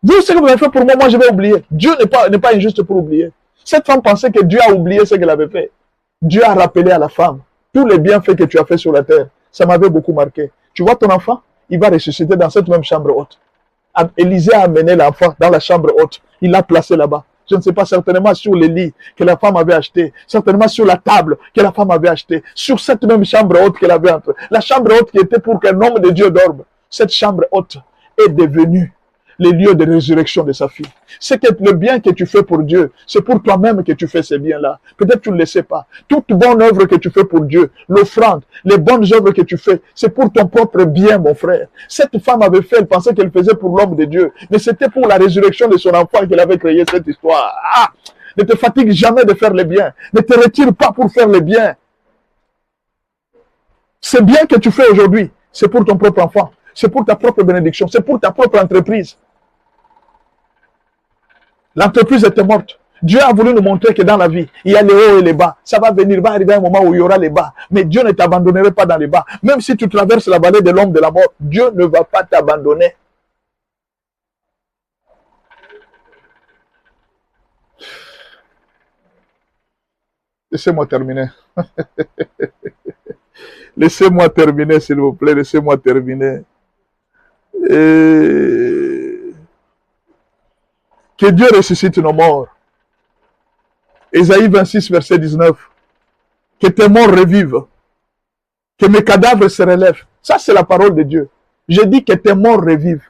Vous, ce que vous avez fait pour moi, moi je vais oublier. Dieu n'est pas injuste pour oublier. Cette femme pensait que Dieu a oublié ce qu'elle avait fait. Dieu a rappelé à la femme tous les bienfaits que tu as fait sur la terre. Ça m'avait beaucoup marqué. Tu vois ton enfant, il va ressusciter dans cette même chambre haute. Élisée a amené l'enfant dans la chambre haute. Il l'a placé là-bas. je ne sais pas, certainement sur les lits que la femme avait acheté, certainement sur la table que la femme avait acheté, sur cette même chambre haute qu'elle avait entre. La chambre haute qui était pour qu'un homme de Dieu dorme. Cette chambre haute est devenue les lieux de résurrection de sa fille. C'est que le bien que tu fais pour Dieu, c'est pour toi-même que tu fais ces biens-là. Peut-être tu ne le sais pas. Toute bonne œuvre que tu fais pour Dieu, l'offrande, les bonnes œuvres que tu fais, c'est pour ton propre bien, mon frère. Cette femme avait fait, elle pensait qu'elle faisait pour l'homme de Dieu, mais c'était pour la résurrection de son enfant qu'elle avait créé cette histoire. Ah! Ne te fatigue jamais de faire le bien. Ne te retire pas pour faire le bien. Ce bien que tu fais aujourd'hui, c'est pour ton propre enfant. C'est pour ta propre bénédiction. C'est pour ta propre entreprise. L'entreprise était morte. Dieu a voulu nous montrer que dans la vie, il y a les hauts et les bas. Ça va venir, va arriver un moment où il y aura les bas. Mais Dieu ne t'abandonnerait pas dans les bas. Même si tu traverses la vallée de l'ombre de la mort, Dieu ne va pas t'abandonner. Laissez-moi terminer. Laissez-moi terminer, s'il vous plaît. Laissez-moi terminer. Que Dieu ressuscite nos morts. Ésaïe 26, verset 19. Que tes morts revivent. Que mes cadavres se relèvent. Ça, c'est la parole de Dieu. Je dis que tes morts revivent.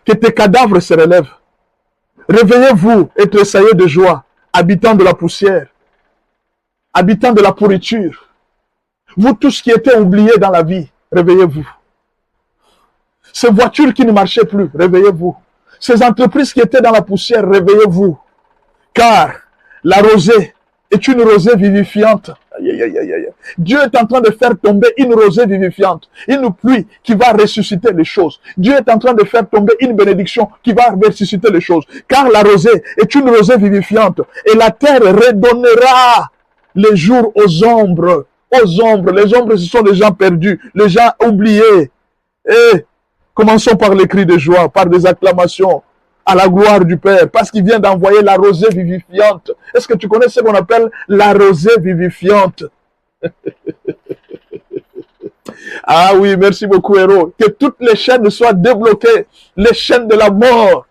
Que tes cadavres se relèvent. Réveillez-vous et tressaillez de joie, habitants de la poussière, habitants de la pourriture. Vous tous qui étiez oubliés dans la vie, réveillez-vous. Ces voitures qui ne marchaient plus, réveillez-vous. Ces entreprises qui étaient dans la poussière, réveillez-vous. Car la rosée est une rosée vivifiante. Aïe, aïe, aïe, aïe. Dieu est en train de faire tomber une rosée vivifiante. Une pluie qui va ressusciter les choses. Dieu est en train de faire tomber une bénédiction qui va ressusciter les choses. Car la rosée est une rosée vivifiante. Et la terre redonnera les jours aux ombres. Aux ombres. Les ombres, ce sont les gens perdus, les gens oubliés. Et commençons par les cris de joie, par des acclamations à la gloire du Père, parce qu'il vient d'envoyer la rosée vivifiante. Est-ce que tu connais ce qu'on appelle la rosée vivifiante? Ah oui, merci beaucoup, héros. Que toutes les chaînes soient débloquées, les chaînes de la mort.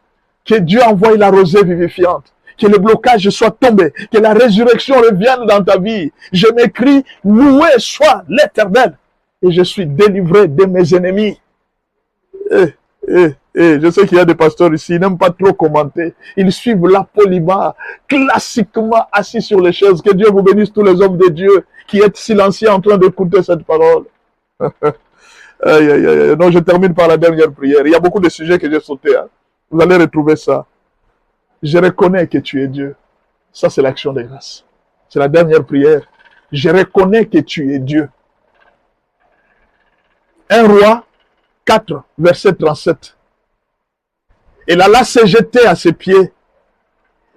Que Dieu envoie la rosée vivifiante. Que le blocage soit tombé, que la résurrection revienne dans ta vie. Je m'écris, loué soit l'Éternel. Et je suis délivré de mes ennemis. Je sais qu'il y a des pasteurs ici, ils n'aiment pas trop commenter. Ils suivent la polybas, classiquement assis sur les chaises. Que Dieu vous bénisse tous les hommes de Dieu qui êtes silencieux en train d'écouter cette parole. Aïe, aïe, aïe. Non, je termine par la dernière prière. Il y a beaucoup de sujets que j'ai sautés. Hein. Vous allez retrouver ça. Je reconnais que tu es Dieu. Ça, c'est l'action de grâce. C'est la dernière prière. Je reconnais que tu es Dieu. 1 Roi 4, verset 37. Elle alla se jeter à ses pieds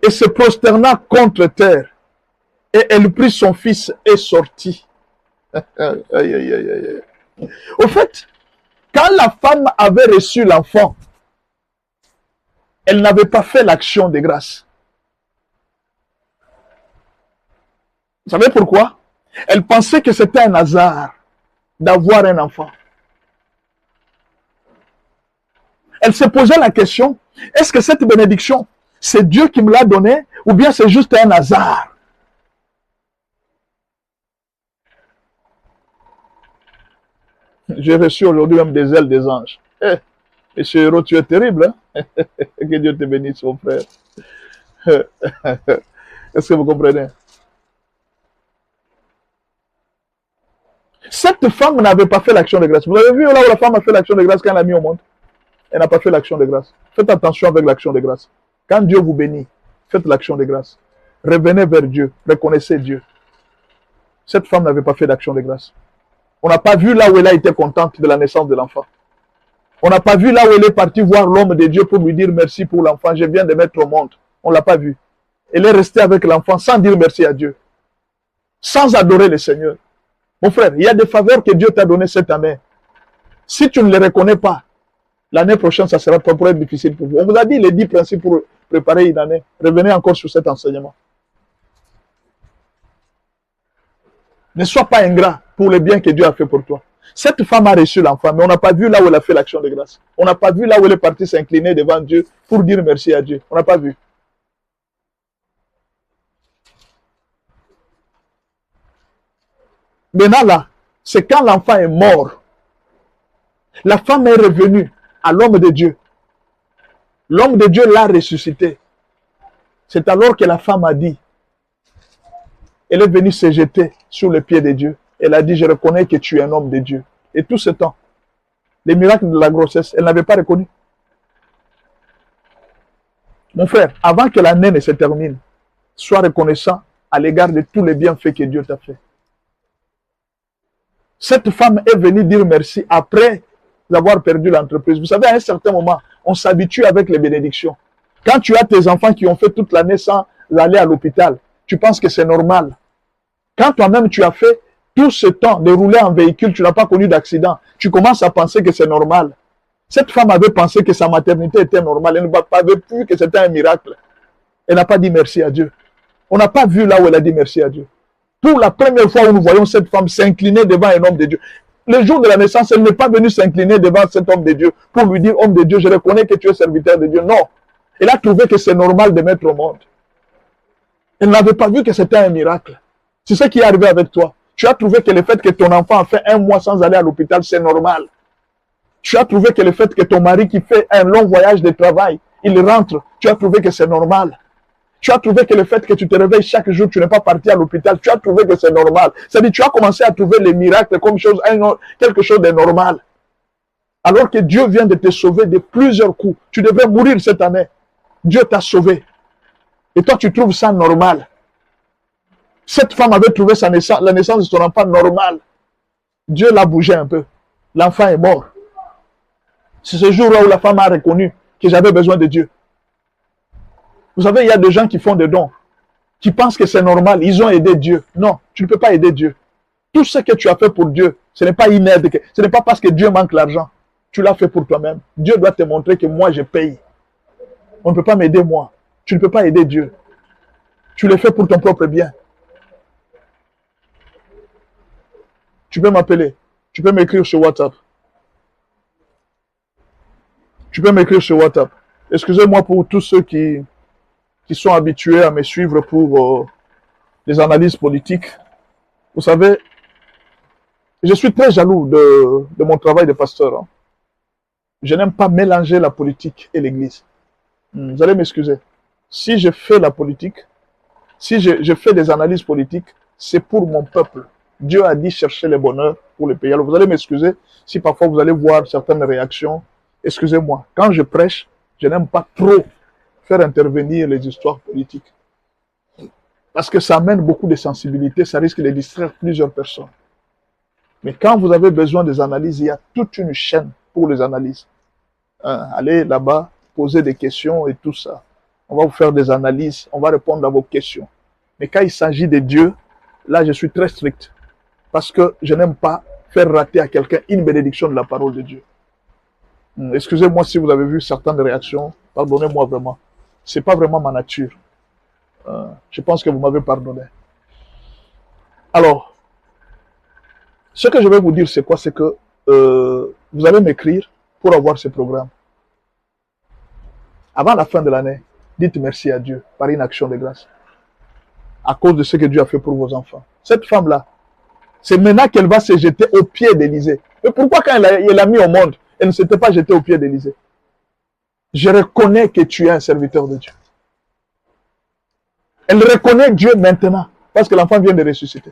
et se prosterna contre terre. Et elle prit son fils et sortit. Aïe, aïe, aïe, aïe. Au fait, quand la femme avait reçu l'enfant, elle n'avait pas fait l'action de grâce. Vous savez pourquoi? Elle pensait que c'était un hasard d'avoir un enfant. Elle se posait la question, est-ce que cette bénédiction, c'est Dieu qui me l'a donnée ou bien c'est juste un hasard? J'ai reçu aujourd'hui même des ailes des anges. Monsieur Héros, tu es terrible. Hein? Que Dieu te bénisse, mon frère. Est-ce que vous comprenez? Cette femme n'avait pas fait l'action de grâce. Vous avez vu là où la femme a fait l'action de grâce quand elle l'a mis au monde? Elle n'a pas fait l'action de grâce. Faites attention avec l'action de grâce. Quand Dieu vous bénit, faites l'action de grâce. Revenez vers Dieu. Reconnaissez Dieu. Cette femme n'avait pas fait d'action de grâce. On n'a pas vu là où elle a été contente de la naissance de l'enfant. On n'a pas vu là où elle est partie voir l'homme de Dieu pour lui dire merci pour l'enfant. Je viens de mettre au monde. On ne l'a pas vu. Elle est restée avec l'enfant sans dire merci à Dieu. Sans adorer le Seigneur. Mon frère, il y a des faveurs que Dieu t'a données cette année. Si tu ne les reconnais pas, l'année prochaine, ça sera pour être difficile pour vous. On vous a dit les 10 principes pour préparer une année. Revenez encore sur cet enseignement. Ne sois pas ingrat pour le bien que Dieu a fait pour toi. Cette femme a reçu l'enfant, mais on n'a pas vu là où elle a fait l'action de grâce. On n'a pas vu là où elle est partie s'incliner devant Dieu pour dire merci à Dieu. On n'a pas vu. Maintenant là, c'est quand l'enfant est mort. La femme est revenue à l'homme de Dieu. L'homme de Dieu l'a ressuscité. C'est alors que la femme a dit, elle est venue se jeter sur les pieds de Dieu. Elle a dit, je reconnais que tu es un homme de Dieu. Et tout ce temps, les miracles de la grossesse, elle n'avait pas reconnu. Mon frère, avant que l'année ne se termine, sois reconnaissant à l'égard de tous les bienfaits que Dieu t'a fait. Cette femme est venue dire merci après avoir perdu l'entreprise. Vous savez, à un certain moment, on s'habitue avec les bénédictions. Quand tu as tes enfants qui ont fait toute l'année sans aller à l'hôpital, tu penses que c'est normal. Quand toi-même tu as fait tout ce temps de rouler en véhicule, tu n'as pas connu d'accident, tu commences à penser que c'est normal. Cette femme avait pensé que sa maternité était normale. Elle n'avait plus que c'était un miracle. Elle n'a pas dit merci à Dieu. On n'a pas vu là où elle a dit merci à Dieu. Pour la première fois où nous voyons cette femme s'incliner devant un homme de Dieu. Le jour de la naissance, elle n'est pas venue s'incliner devant cet homme de Dieu pour lui dire, homme de Dieu, je reconnais que tu es serviteur de Dieu. Non. Elle a trouvé que c'est normal de mettre au monde. Elle n'avait pas vu que c'était un miracle. C'est ce qui est arrivé avec toi. Tu as trouvé que le fait que ton enfant a fait 1 mois sans aller à l'hôpital, c'est normal. Tu as trouvé que le fait que ton mari qui fait un long voyage de travail, il rentre, tu as trouvé que c'est normal. Tu as trouvé que le fait que tu te réveilles chaque jour, tu n'es pas parti à l'hôpital, tu as trouvé que c'est normal. C'est-à-dire tu as commencé à trouver les miracles comme quelque chose de normal. Alors que Dieu vient de te sauver de plusieurs coups. Tu devrais mourir cette année. Dieu t'a sauvé. Et toi, tu trouves ça normal. Cette femme avait trouvé la naissance de son enfant normale. Dieu l'a bougé un peu. L'enfant est mort. C'est ce jour-là où la femme a reconnu que j'avais besoin de Dieu. Vous savez, il y a des gens qui font des dons, qui pensent que c'est normal, ils ont aidé Dieu. Non, tu ne peux pas aider Dieu. Tout ce que tu as fait pour Dieu, ce n'est pas une aide, ce n'est pas parce que Dieu manque l'argent. Tu l'as fait pour toi-même. Dieu doit te montrer que moi, je paye. On ne peut pas m'aider moi. Tu ne peux pas aider Dieu. Tu le fais pour ton propre bien. Tu peux m'appeler. Tu peux m'écrire sur WhatsApp. Tu peux m'écrire sur WhatsApp. Excusez-moi pour tous ceux qui sont habitués à me suivre pour des analyses politiques. Vous savez, je suis très jaloux de mon travail de pasteur. Hein. Je n'aime pas mélanger la politique et l'église. Vous allez m'excuser. Si je fais la politique, si je fais des analyses politiques, c'est pour mon peuple. Dieu a dit chercher le bonheur pour le pays. Alors vous allez m'excuser si parfois vous allez voir certaines réactions. Excusez-moi. Quand je prêche, je n'aime pas trop faire intervenir les histoires politiques. Parce que ça amène beaucoup de sensibilité, ça risque de distraire plusieurs personnes. Mais quand vous avez besoin des analyses, il y a toute une chaîne pour les analyses. Allez là-bas, poser des questions et tout ça. On va vous faire des analyses, on va répondre à vos questions. Mais quand il s'agit de Dieu, là je suis très strict. Parce que je n'aime pas faire rater à quelqu'un une bénédiction de la parole de Dieu. Excusez-moi si vous avez vu certaines réactions, pardonnez-moi vraiment. Ce n'est pas vraiment ma nature. Je pense que vous m'avez pardonné. Alors, ce que je vais vous dire, c'est quoi? C'est que vous allez m'écrire pour avoir ce programme. Avant la fin de l'année, dites merci à Dieu par une action de grâce. À cause de ce que Dieu a fait pour vos enfants. Cette femme-là, c'est maintenant qu'elle va se jeter au pied d'Élisée. Mais pourquoi quand elle l'a mis au monde, elle ne s'était pas jetée au pied d'Élisée? Je reconnais que tu es un serviteur de Dieu. Elle reconnaît Dieu maintenant, parce que l'enfant vient de ressusciter.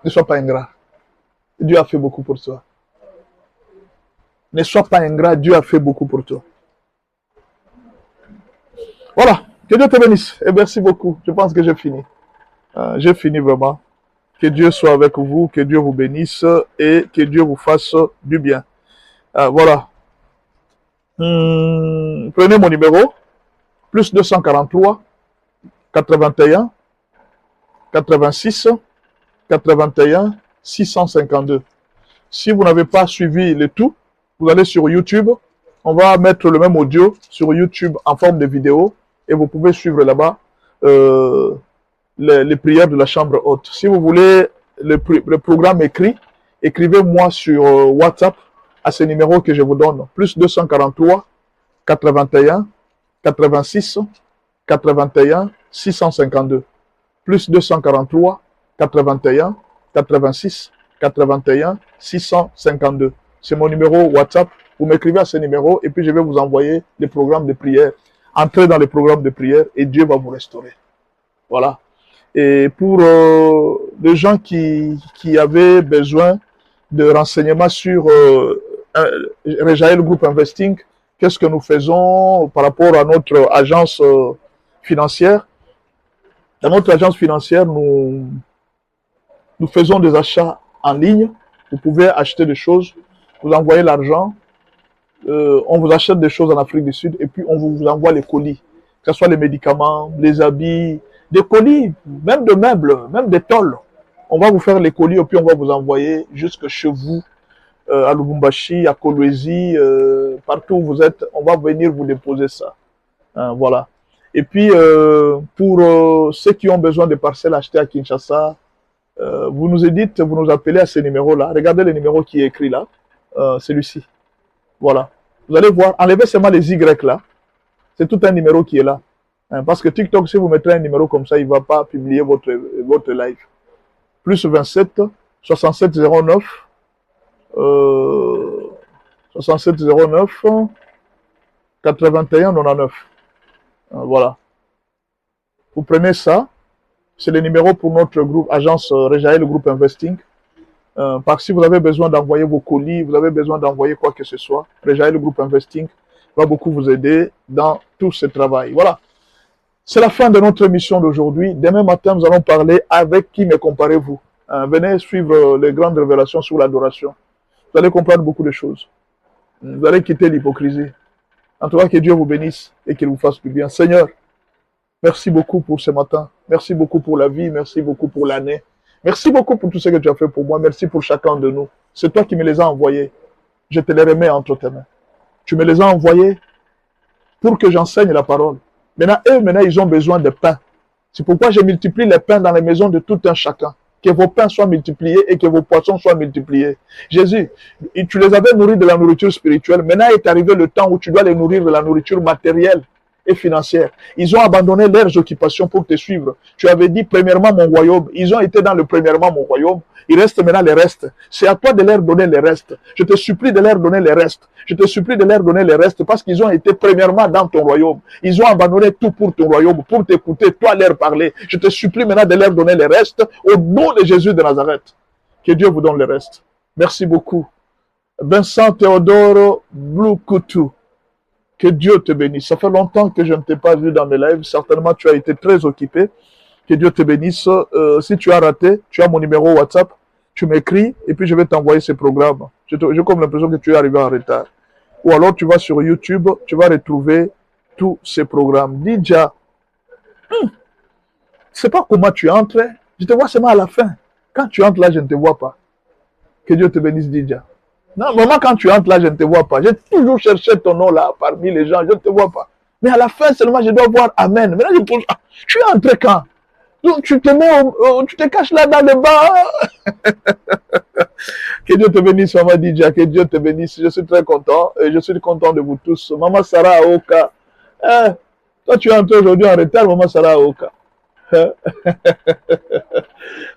Ne sois pas ingrat. Dieu a fait beaucoup pour toi. Ne sois pas ingrat, Dieu a fait beaucoup pour toi. Voilà, que Dieu te bénisse et merci beaucoup. Je pense que j'ai fini. J'ai fini vraiment. Que Dieu soit avec vous, que Dieu vous bénisse et que Dieu vous fasse du bien. Voilà. Prenez mon numéro, plus 243 81 86 81 652. Si vous n'avez pas suivi le tout, vous allez sur YouTube. On va mettre le même audio sur YouTube en forme de vidéo et vous pouvez suivre là-bas les prières de la chambre haute. Si vous voulez le programme écrit, écrivez-moi sur WhatsApp à ce numéro que je vous donne, plus 243 81 86 81 652. Plus 243 81 86 81 652. C'est mon numéro WhatsApp. Vous m'écrivez à ce numéro et puis je vais vous envoyer les programmes de prière. Entrez dans les programmes de prière et Dieu va vous restaurer. Voilà. Et pour les gens qui avaient besoin de renseignements sur Rejaïl Group Investing, qu'est-ce que nous faisons par rapport à notre agence financière. Dans notre agence financière, nous faisons des achats en ligne. Vous pouvez acheter des choses, vous envoyez l'argent, on vous achète des choses en Afrique du Sud et puis on vous envoie les colis, que ce soit les médicaments, les habits, des colis, même de meubles, même des tôles. On va vous faire les colis et puis on va vous envoyer jusque chez vous, à Lubumbashi, à Kolwezi, partout où vous êtes, on va venir vous déposer ça. Voilà. Et puis, pour ceux qui ont besoin de parcelles achetées à Kinshasa, vous nous dites, vous nous appelez à ce numéro-là. Regardez le numéro qui est écrit là, celui-ci. Voilà. Vous allez voir, enlevez seulement les Y là. C'est tout un numéro qui est là. Parce que TikTok, si vous mettez un numéro comme ça, il ne va pas publier votre live. Plus 27 67 09 67 09 81 99. Voilà. Vous prenez ça. C'est le numéro pour notre groupe, agence Rejaïl Group Investing. Parce que si vous avez besoin d'envoyer vos colis, vous avez besoin d'envoyer quoi que ce soit, Rejaïl Group Investing va beaucoup vous aider dans tout ce travail. Voilà. C'est la fin de notre émission d'aujourd'hui. Demain matin, nous allons parler avec qui me comparez-vous. Venez suivre les grandes révélations sur l'adoration. Vous allez comprendre beaucoup de choses. Vous allez quitter l'hypocrisie. En tout cas, que Dieu vous bénisse et qu'il vous fasse du bien. Seigneur, merci beaucoup pour ce matin. Merci beaucoup pour la vie. Merci beaucoup pour l'année. Merci beaucoup pour tout ce que tu as fait pour moi. Merci pour chacun de nous. C'est toi qui me les as envoyés. Je te les remets entre tes mains. Tu me les as envoyés pour que j'enseigne la parole. Maintenant, ils ont besoin de pain. C'est pourquoi je multiplie les pains dans les maisons de tout un chacun. Que vos pains soient multipliés et que vos poissons soient multipliés. Jésus, tu les avais nourris de la nourriture spirituelle. Maintenant est arrivé le temps où tu dois les nourrir de la nourriture matérielle et financière. Ils ont abandonné leurs occupations pour te suivre. Tu avais dit premièrement mon royaume. Ils ont été dans le premièrement mon royaume. Il reste maintenant les restes. C'est à toi de leur donner les restes. Je te supplie de leur donner les restes. Je te supplie de leur donner les restes parce qu'ils ont été premièrement dans ton royaume. Ils ont abandonné tout pour ton royaume, pour t'écouter, toi leur parler. Je te supplie maintenant de leur donner les restes au nom de Jésus de Nazareth. Que Dieu vous donne les restes. Merci beaucoup. Vincent Théodore Blukutu. Que Dieu te bénisse. Ça fait longtemps que je ne t'ai pas vu dans mes lives. Certainement, tu as été très occupé. Que Dieu te bénisse. Si tu as raté, tu as mon numéro WhatsApp. Tu m'écris et puis je vais t'envoyer ces programmes. J'ai comme l'impression que tu es arrivé en retard. Ou alors tu vas sur YouTube, tu vas retrouver tous ces programmes. Didja, je ne sais pas comment tu entres. Je te vois seulement à la fin. Quand tu entres là, je ne te vois pas. Que Dieu te bénisse, Didja. Non, vraiment, quand tu entres là, je ne te vois pas. J'ai toujours cherché ton nom là, parmi les gens, je ne te vois pas. Mais à la fin seulement, je dois voir Amen. Maintenant, je pose, tu es entré quand? Donc, tu te mets, tu te caches là dans le bas. Que Dieu te bénisse, Maman Didja, que Dieu te bénisse. Je suis très content et je suis content de vous tous. Maman Sarah Aoka. Toi, tu es entré aujourd'hui en retard, Maman Sarah Aoka.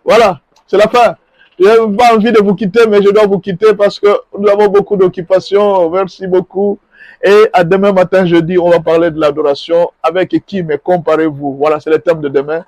Voilà, c'est la fin. Je n'ai pas envie de vous quitter, mais je dois vous quitter parce que nous avons beaucoup d'occupations. Merci beaucoup. Et à demain matin, jeudi, on va parler de l'adoration. Avec qui me comparez-vous? Voilà, c'est le thème de demain.